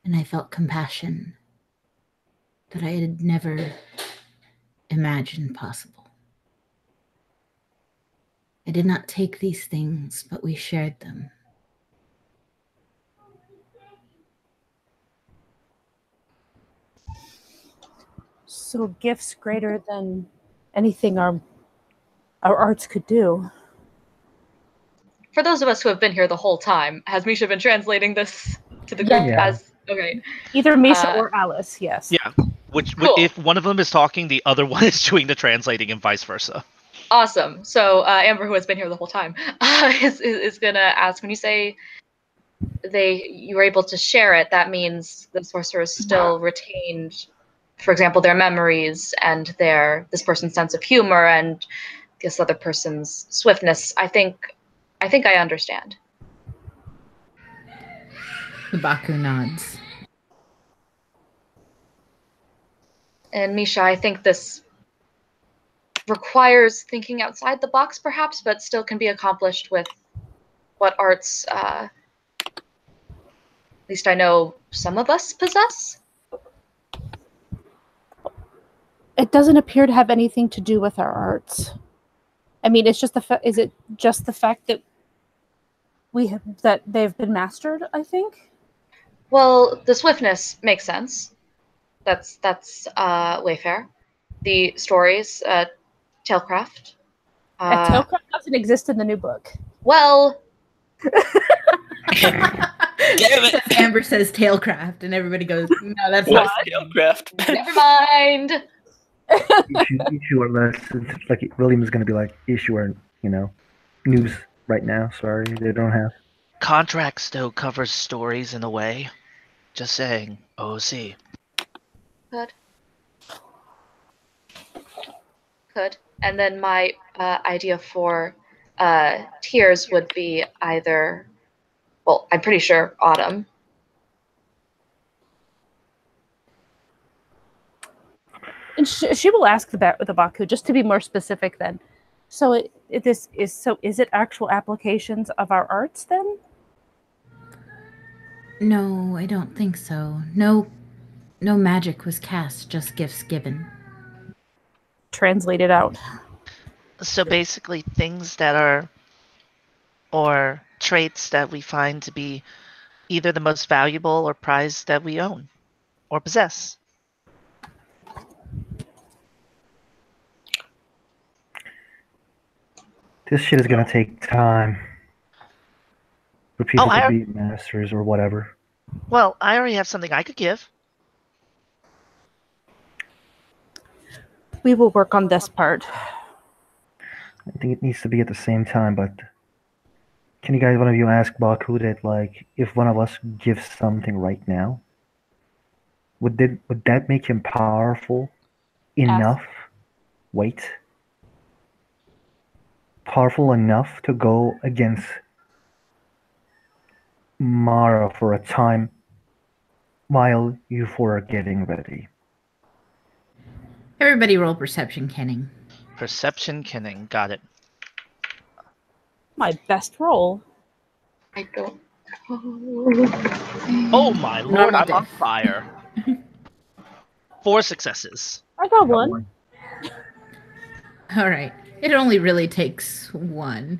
And I felt compassion that I had never imagined possible. I did not take these things, but we shared them. So gifts greater than anything our arts could do. For those of us who have been here the whole time, has Misha been translating this to the group Yeah. as okay? Either Misha or Alice, yes. Yeah. Which Cool. if one of them is talking, the other one is doing the translating, and vice versa. Awesome. So Amber, who has been here the whole time, is gonna ask, when you say you were able to share it, that means the sorcerers still retained, for example, their memories and this person's sense of humor and this other person's swiftness. I think I understand. The Baku nods. And Misha, I think this requires thinking outside the box, perhaps, but still can be accomplished with what arts, at least I know some of us possess. It doesn't appear to have anything to do with our arts. I mean, it's just is it just the fact that that they've been mastered, I think? Well, the swiftness makes sense. That's Wayfair. The stories, Tailcraft. Tailcraft doesn't exist in the new book. Well, Amber says Tailcraft, and everybody goes, "No, that's What not." Tailcraft? never mind. Issue or less. It's like William is going to be like, issue or, news right now. Sorry, they don't have. Contracts though covers stories in a way. Just saying. OC. Could. And then my idea for tiers would be either, well, I'm pretty sure autumn. And she will ask the Baku, just to be more specific then. So is it actual applications of our arts then? No, I don't think so. No magic was cast, just gifts given. Translate it out. So basically things that are, or traits that we find to be either the most valuable or prized that we own or possess. This shit is going to take time for people Oh, to be masters or whatever. Well, I already have something I could give. We will work on this part. I think it needs to be at the same time, but can you guys, one of you ask Baku that, like, if one of us gives something right now, would that make him powerful enough? Wait. Powerful enough to go against Mara for a time while you four are getting ready. Everybody roll perception, Kenning. Perception kenning. Got it. My best roll. I don't. Oh my lord, Normal I'm on diff. fire. 4 successes. I got one. All right. It only really takes one.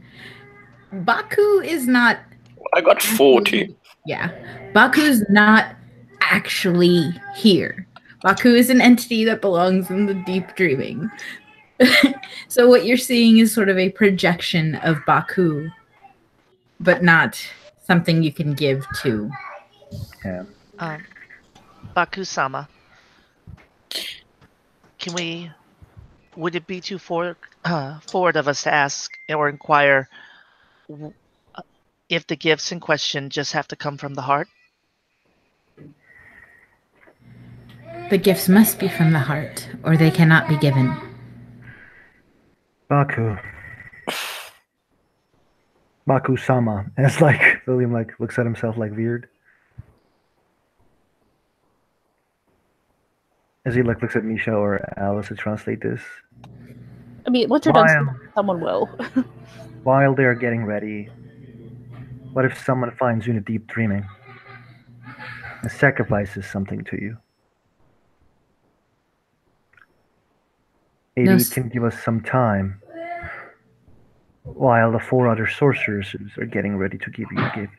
Baku is not. I got 40. Yeah. Baku's not actually here. Baku is an entity that belongs in the deep dreaming. So what you're seeing is sort of a projection of Baku, but not something you can give to. Yeah. Baku-sama. Would it be too forward of us to ask or inquire if the gifts in question just have to come from the heart? The gifts must be from the heart, or they cannot be given. Baku-sama. And it's like, William like looks at himself like weird. As he like looks at Misha or Alice to translate this. I mean, once you're done, someone will. While they're getting ready, what if someone finds you in a deep dreaming and sacrifices something to you? Maybe it can give us some time while the 4 other sorceresses are getting ready to give you gifts.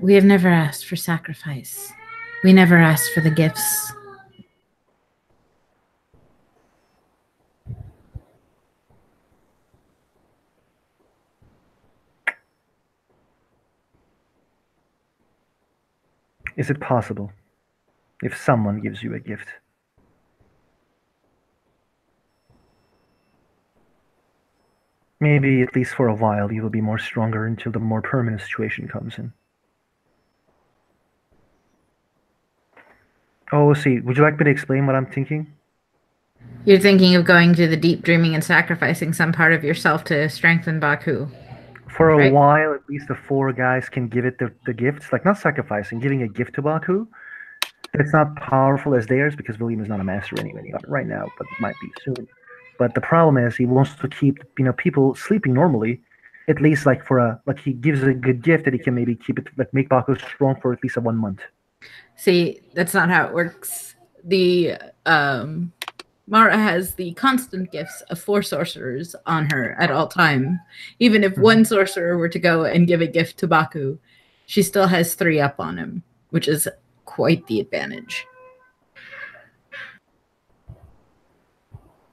We have never asked for sacrifice. We never asked for the gifts. Is it possible if someone gives you a gift? Maybe at least for a while you will be more stronger until the more permanent situation comes in. Oh, see, would you like me to explain what I'm thinking? You're thinking of going to the deep dreaming and sacrificing some part of yourself to strengthen Baku. For a while, at least the 4 guys can give it the gifts, like not sacrificing, giving a gift to Baku. It's not powerful as theirs because William is not a master anyway right now, but it might be soon. But the problem is he wants to keep people sleeping normally, at least like he gives a good gift that he can maybe keep it like make Baku strong for at least 1 month. See, that's not how it works. The Mara has the constant gifts of 4 sorcerers on her at all time. Even if one sorcerer were to go and give a gift to Baku, she still has 3 up on him, which is quite the advantage.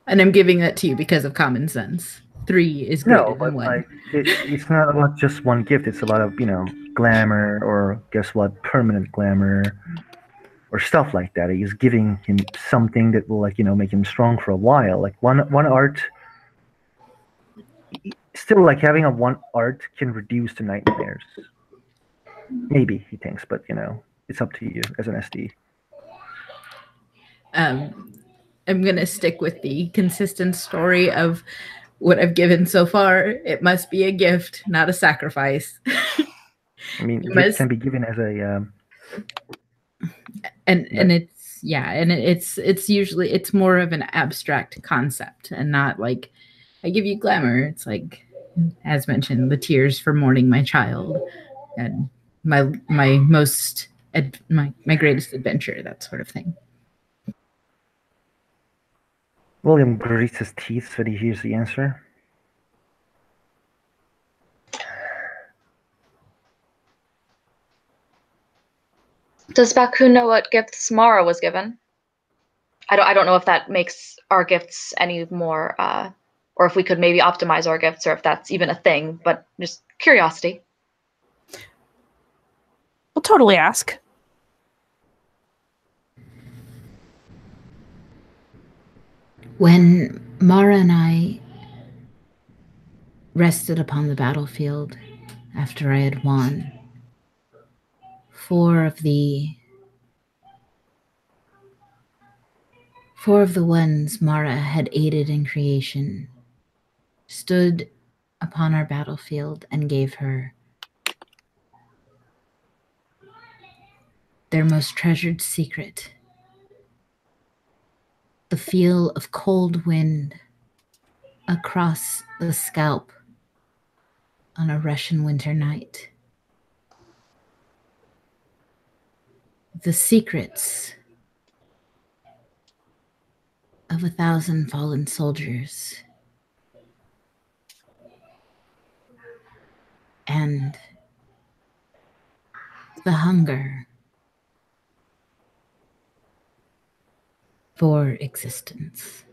And I'm giving that to you because of common sense. 3 is greater than 1. Like, it's not about just one gift. It's a lot of, glamour or guess what, permanent glamour or stuff like that. He's giving him something that will make him strong for a while. Like one art, still like having a one art can reduce the nightmares. Maybe he thinks, but it's up to you as an SD. I'm going to stick with the consistent story of what I've given so far. It must be a gift, not a sacrifice. I mean, gifts can be given as a... And it's usually, it's more of an abstract concept and not like, I give you glamour. It's like, as mentioned, the tears for mourning my child and my greatest adventure, that sort of thing. William grits his teeth when he hears the answer. Does Baku know what gifts Mara was given? I don't know if that makes our gifts any more, or if we could maybe optimize our gifts, or if that's even a thing. But just curiosity. We'll totally ask. When Mara and I rested upon the battlefield after I had won, four of the ones Mara had aided in creation stood upon our battlefield and gave her their most treasured secret, the feel of cold wind across the scalp on a Russian winter night. The secrets of 1,000 fallen soldiers. And the hunger for existence.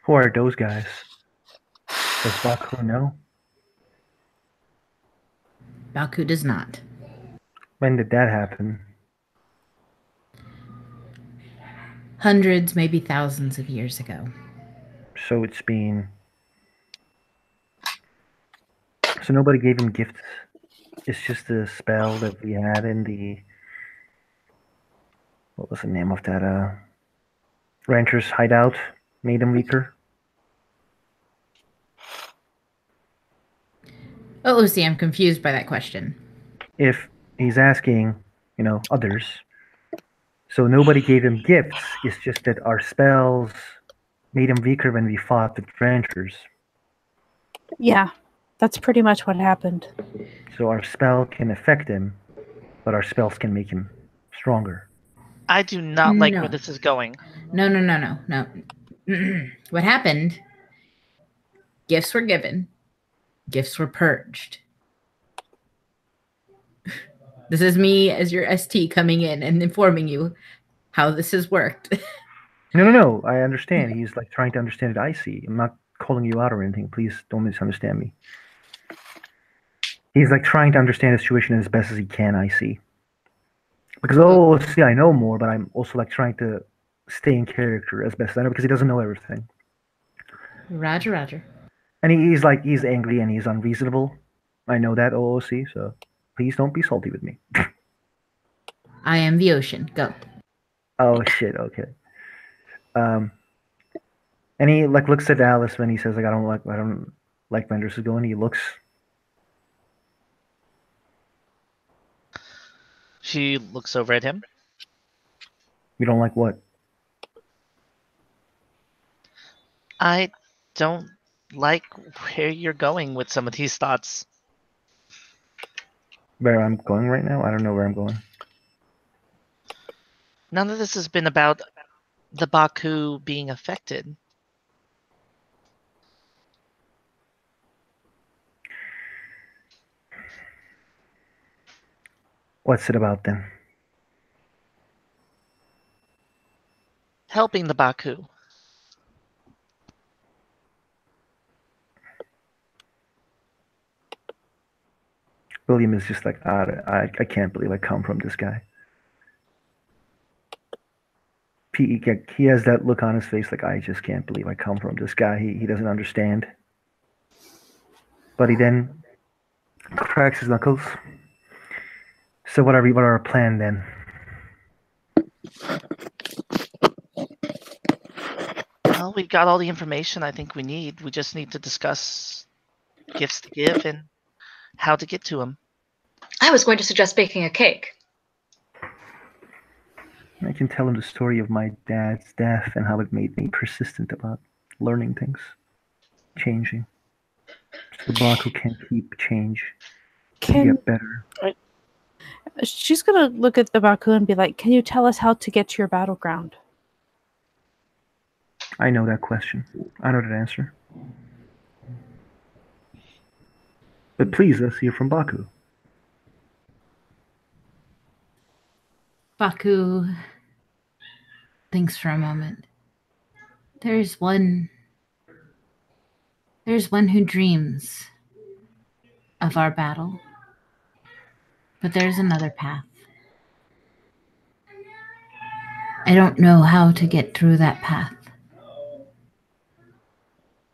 Who are those guys? Does Baku know? Baku does not. When did that happen? Hundreds, maybe thousands of years ago. So it's been... So nobody gave him gifts. It's just a spell that we had in the... What was the name of that? Rancher's hideout made him weaker. Oh, Lucy, I'm confused by that question. If he's asking, others. So nobody gave him gifts. It's just that our spells made him weaker when we fought the ranchers. Yeah, that's pretty much what happened. So our spell can affect him, but our spells can make him stronger. I do not like No. where this is going. No. What happened? Gifts were given. Gifts were purged. This is me as your ST coming in and informing you how this has worked. No. I understand. He's like trying to understand it. I see. I'm not calling you out or anything. Please don't misunderstand me. He's like trying to understand the situation as best as he can. I see. Because see, I know more, but I'm also like trying to stay in character as best as I know because he doesn't know everything. Roger. And he's angry and he's unreasonable. I know that, OOC, so please don't be salty with me. I am the ocean. Go. Oh shit, okay. And he like looks at Alice when he says like I don't like when this is going. He looks. She looks over at him. You don't like what? I don't like where you're going with some of these thoughts. Where I'm going right now? I don't know where I'm going. None of this has been about the Baku being affected. What's it about then? Helping the Baku. William is just like, I can't believe I come from this guy. He has that look on his face like, I just can't believe I come from this guy. He doesn't understand. But he then cracks his knuckles. So what are our plan then? Well, we've got all the information I think we need. We just need to discuss gifts to give and how to get to him. I was going to suggest baking a cake. I can tell him the story of my dad's death and how it made me persistent about learning things, changing. So Baku can keep change, get better. She's gonna look at the Baku and be like, "Can you tell us how to get to your battleground?" I know that question. I know that answer. But please, let's hear from Baku. Baku thinks for a moment. There's one who dreams of our battle. But there's another path. I don't know how to get through that path.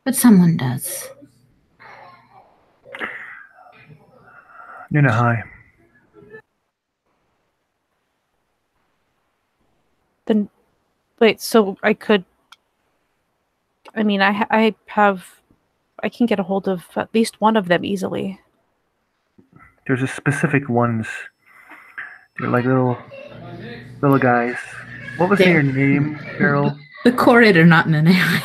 But someone does. Nunahai. Then, wait. So I could. I mean, I can get a hold of at least one of them easily. There's a specific ones. They're like little guys. What was their name, Carol? The Corrid are not Nunahai.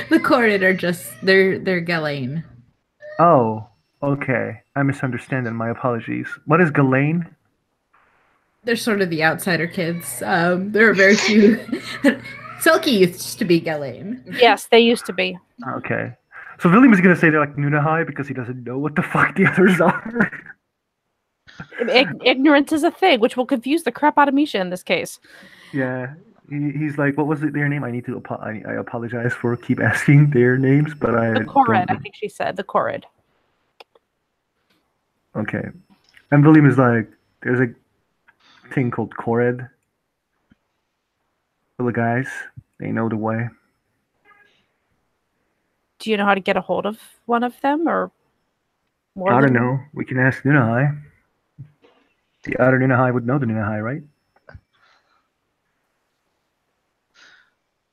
The Corrid are just they're Ghislaine. Oh, okay. I misunderstand then. My apologies. What is Ghislaine? They're sort of the outsider kids. There are very few. Selkie used to be Ghislaine. Yes, they used to be. Okay. So William is gonna say they're like Nunahai because he doesn't know what the fuck the others are. Ignorance is a thing, which will confuse the crap out of Misha in this case. Yeah. He's like, what was their name? I need to. I apologize for keep asking their names, but The Corrid, I think she said the Corrid. Okay. And William is like, there's a thing called Corrid. For the guys, they know the way. Do you know how to get a hold of one of them, or more? I don't know. We can ask Nunahai. The other Nunahai would know the Nunahai, right?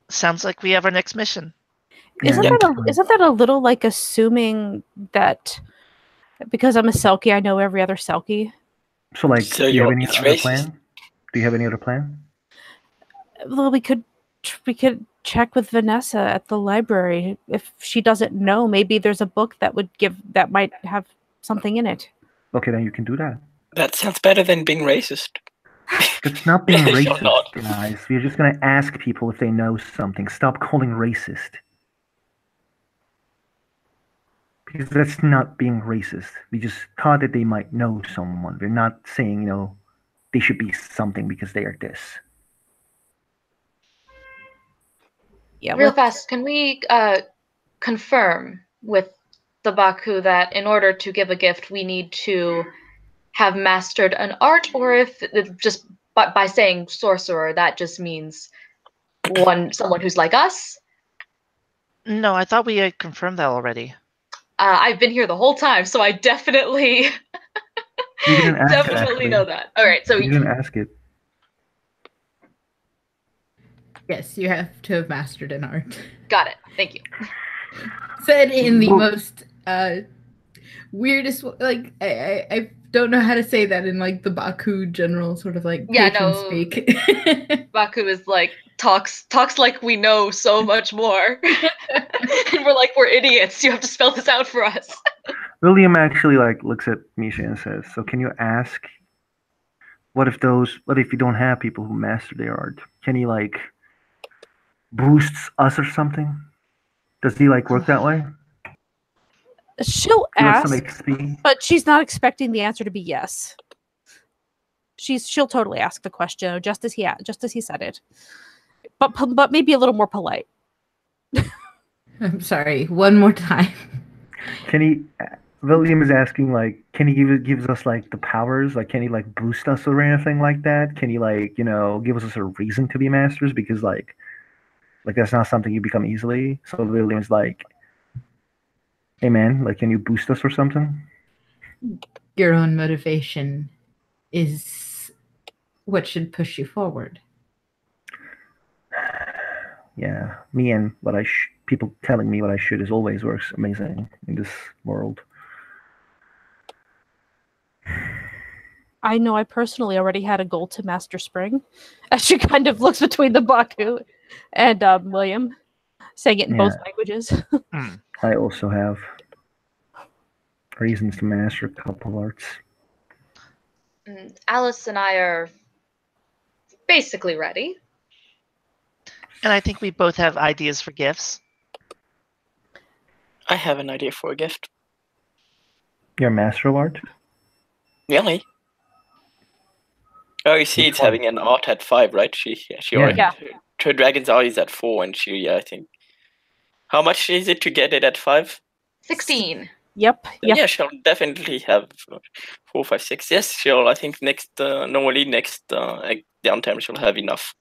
Sounds like we have our next mission. Isn't that a little like assuming that because I'm a Selkie, I know every other Selkie? So, like, So do you have you're any it's other racist. plan? Do you have any other plan? Well, we could check with Vanessa at the library. If she doesn't know, maybe there's a book that might have something in it. Okay, then you can do that. That sounds better than being racist. It's not being You're racist, not. guys. We're just gonna ask people if they know something. Stop calling racist. Because that's not being racist. We just thought that they might know someone. We're not saying, they should be something because they are this. Yeah, Real fast, can we confirm with the Baku that in order to give a gift, we need to have mastered an art, or if it just by saying sorcerer, that just means someone who's like us? No, I thought we had confirmed that already. I've been here the whole time, so I definitely You didn't ask it, definitely actually. know that. All right, so You didn't ask it. Yes, you have to have mastered an art. got it. Thank you. Said in the Well- most weirdest, like I don't know how to say that in like the Baku general sort of like Yeah, patron no. speak. Baku is like talks like we know so much more, and we're like we're idiots. You have to spell this out for us. William actually looks at Misha and says, "So can you ask? What if you don't have people who master their art? Can he boosts us or something? Does he work that way? she'll Give us ask, some XP? but she's not expecting the answer to be yes. She'll totally ask the question just as he said it, but maybe a little more polite. I'm sorry, one more time. Can he? William is asking can he gives us the powers? Can he boost us or anything like that? Can he give us a reason to be masters? Because that's not something you become easily. So William's hey man, can you boost us or something? Your own motivation is what should push you forward. Yeah, me and people telling me what I should always works amazing in this world. I know I personally already had a goal to master spring. As she kind of looks between the Baku and William, saying it in both languages. I also have reasons to master a couple arts. Alice and I are basically ready. And I think we both have ideas for gifts. I have an idea for a gift. You're a master of art? Really? Oh, you see, it's having an art at 5, right? She already. Yeah. Her dragon's art is at 4, and I think. How much is it to get it at 5? 16. Yep. Yeah, she'll definitely have 4, 5, 6. Yes, she'll. I think normally next downtime she'll have enough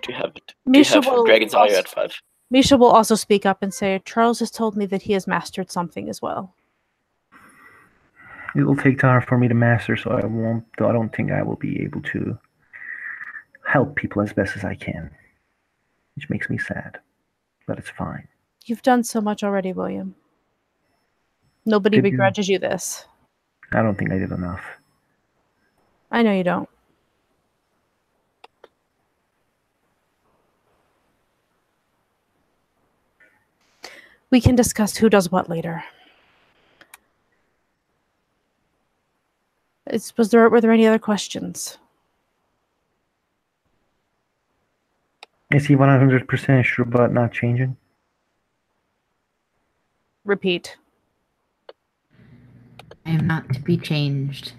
to have it. Misha to have will Dragon's Eye also- at 5. Misha will also speak up and say, Charles has told me that he has mastered something as well. It will take time for me to master, so I won't. I don't think I will be able to help people as best as I can, which makes me sad, but it's fine. You've done so much already, William. Nobody Did you? begrudges you this. I don't think I did enough. I know you don't. We can discuss who does what later. Were there any other questions? Is he 100% sure about not changing? Repeat. I am not to be changed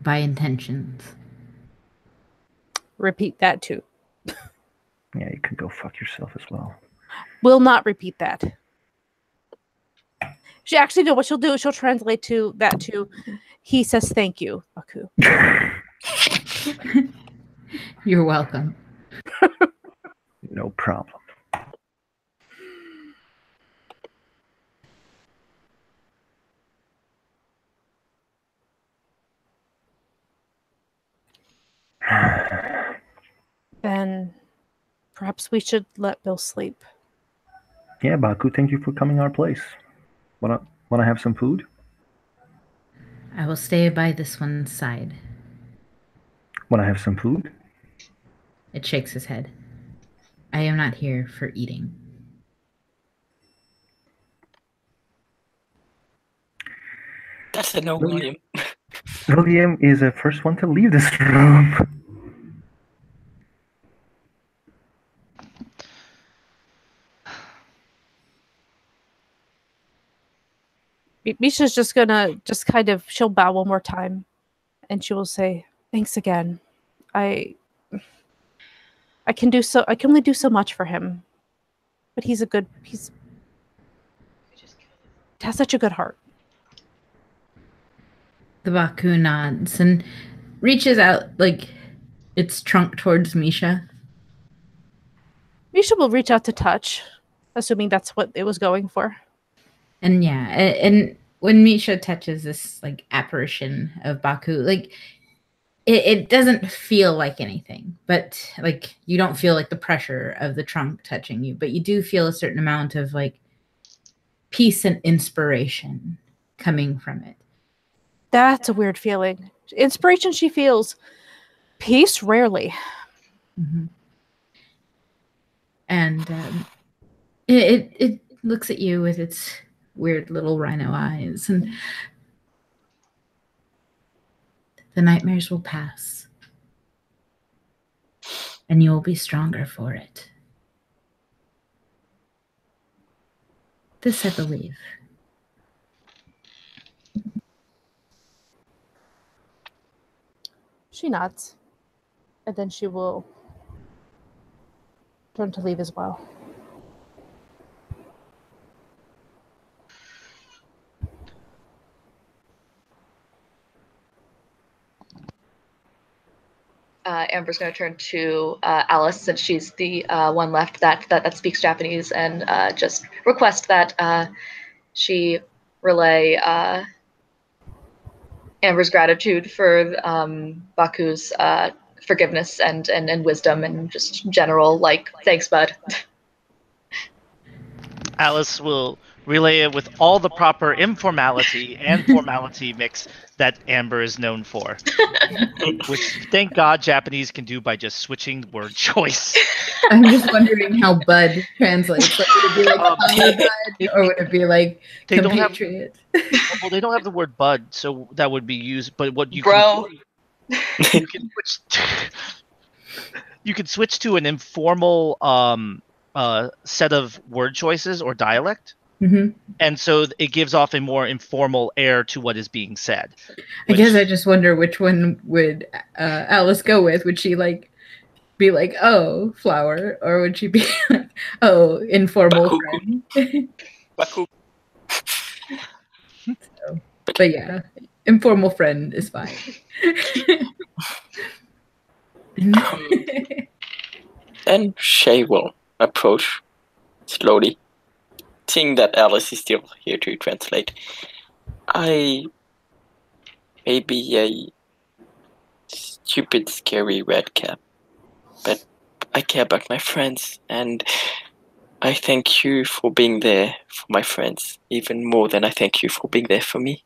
by intentions. Repeat that too. Yeah, you can go fuck yourself as well. Will not repeat that. She actually know what she'll do is she'll translate that to he says thank you, Baku. You're welcome. No problem. Then perhaps we should let Bill sleep. Yeah, Baku, thank you for coming our place. Wanna have some food? I will stay by this one's side. Wanna have some food? It shakes his head. I am not here for eating. That's a no, William. William is the first one to leave this room. Misha's just gonna she'll bow one more time and she will say, thanks again. I can only do so much for him. But he has such a good heart. The Baku nods and reaches out like its trunk towards Misha. Misha will reach out to touch, assuming that's what it was going for. And yeah, and when Misha touches this like apparition of Baku, like it doesn't feel like anything, but like you don't feel like the pressure of the trunk touching you, but you do feel a certain amount of like peace and inspiration coming from it. That's a weird feeling. Inspiration she feels. Peace rarely. Mm-hmm. And it looks at you with its weird little rhino eyes, and the nightmares will pass, and you will be stronger for it. This I believe. She nods, and then she will turn to leave as well. Amber's going to turn to Alice, since she's the one left that speaks Japanese, and just request that she relay Amber's gratitude for Baku's forgiveness and wisdom, and just general like thanks, bud. Alice will relay it with all the proper informality and formality mix that Amber is known for. Which, thank God, Japanese can do by just switching word choice. I'm just wondering how bud translates. Like, would it be like our bud, or would it be like They don't have, compatriot? well, they don't have the word bud, so that would be used. But what you Bro. you can switch. You can switch to an informal set of word choices or dialect. Mm-hmm. And so it gives off a more informal air to what is being said. I guess I just wonder which one would Alice go with. Would she like be like, "Oh, flower," or would she be like, "Oh, informal Baku. friend"? Baku. But yeah, informal friend is fine. Then Shay will approach slowly, seeing that Alice is still here to translate. I may be a stupid, scary red cap, but I care about my friends, and I thank you for being there for my friends, even more than I thank you for being there for me.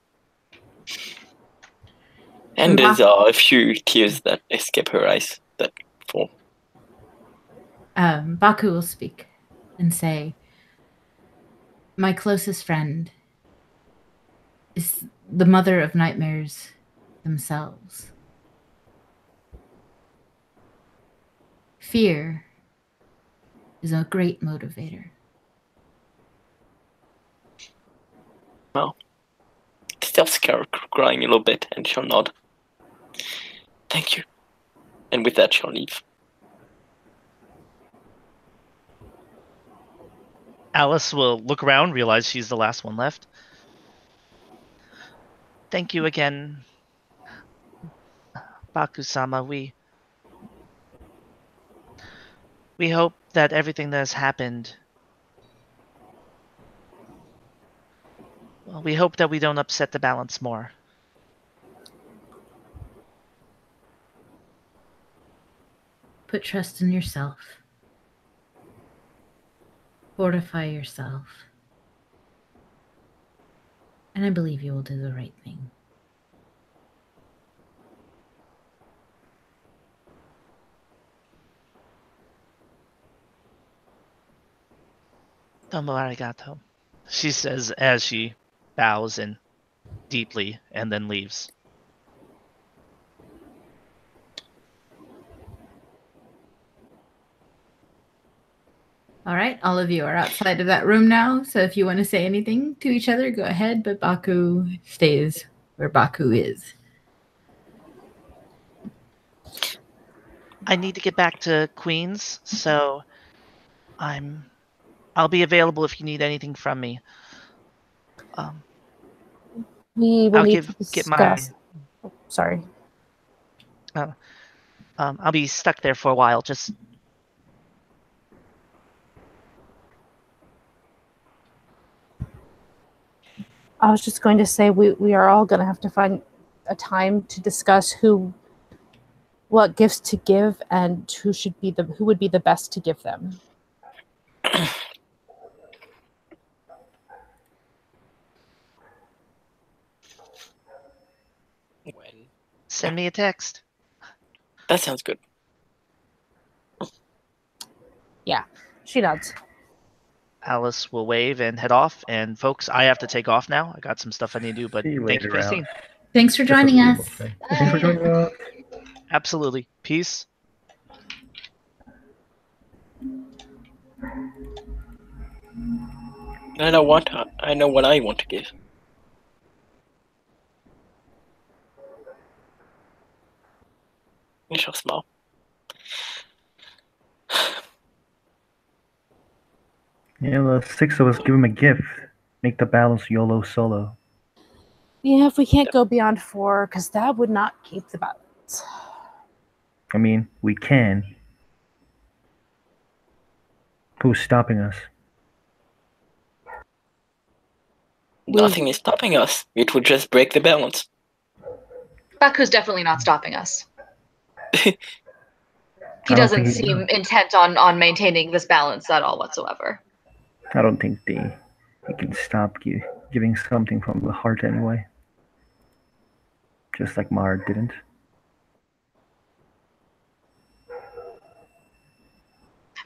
And there's a few tears that escape her eyes that fall. Baku will speak and say, my closest friend is the mother of nightmares themselves. Fear is a great motivator. Well, still scared, crying a little bit, and she'll nod. Thank you. And with that, she'll leave. Alice will look around, realize she's the last one left. Thank you again, Baku-sama. We hope that everything that has happened, well, we hope that we don't upset the balance more. Put trust in yourself. Fortify yourself. And I believe you will do the right thing. Domo arigato, she says as she bows and deeply and then leaves. All right, all of you are outside of that room now, so if you want to say anything to each other, go ahead, but Baku stays where Baku is. I need to get back to Queens, so I'll be available if you need anything from me. We will I'll need to get my. Sorry. I'll be stuck there for a while. Just I was just going to say we are all going to have to find a time to discuss what gifts to give and who would be the best to give them. When? send me a text. That sounds good. Yeah, she nods. Alice will wave and head off. And folks, I have to take off now. I got some stuff I need to do, but See you thank you later, for the Alice. scene. Thanks for Just joining what us. people say. Thanks for joining us. Absolutely. Peace. I know what I want to give. And she'll smile. Yeah, the six of us give him a gift. Make the balance YOLO solo. Yeah, if we can't go beyond 4, because that would not keep the balance. I mean, we can. Who's stopping us? Nothing is stopping us. It would just break the balance. Baku's definitely not stopping us. He I don't doesn't think he seem will. intent on maintaining this balance at all whatsoever. I don't think he can stop giving something from the heart anyway. Just like Mar didn't.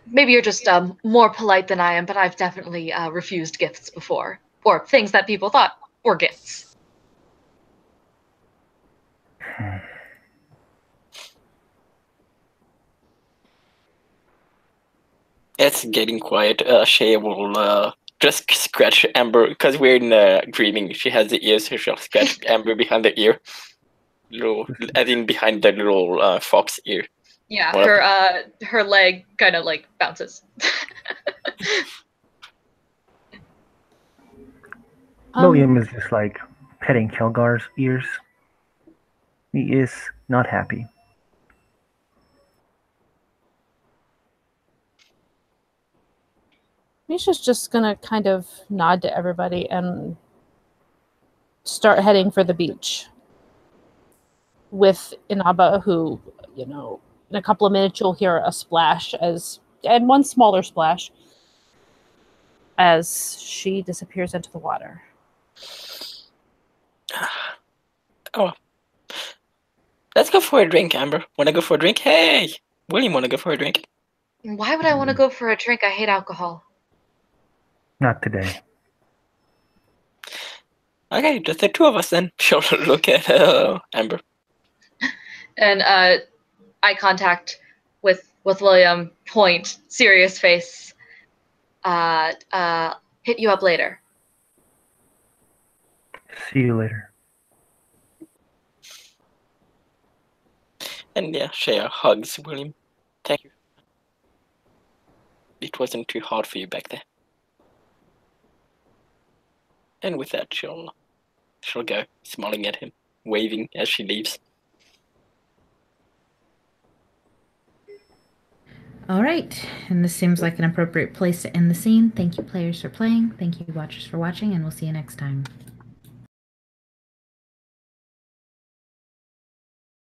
Maybe you're just more polite than I am, but I've definitely refused gifts before. Or things that people thought were gifts. It's getting quiet. Shay will just scratch Amber because we're in dreaming. She has the ears, so she'll scratch Amber behind the ear, as in behind the little fox ear. Yeah, Well, her leg kind of like bounces. William is just like petting Kelgar's ears. He is not happy. Misha's just gonna kind of nod to everybody and start heading for the beach with Inaba, who, you know, in a couple of minutes you'll hear a splash and one smaller splash as she disappears into the water. Oh. Let's go for a drink, Amber. Wanna go for a drink? Hey! William, wanna go for a drink? Why would I want to go for a drink? I hate alcohol. Not today. Okay, just the two of us then. She'll look at Amber. And eye contact with William, point, serious face. Hit you up later. See you later. And yeah, Shea hugs William. Thank you. It wasn't too hard for you back there. And with that, she'll go, smiling at him, waving as she leaves. All right, and this seems like an appropriate place to end the scene. Thank you, players, for playing. Thank you, watchers, for watching, and we'll see you next time.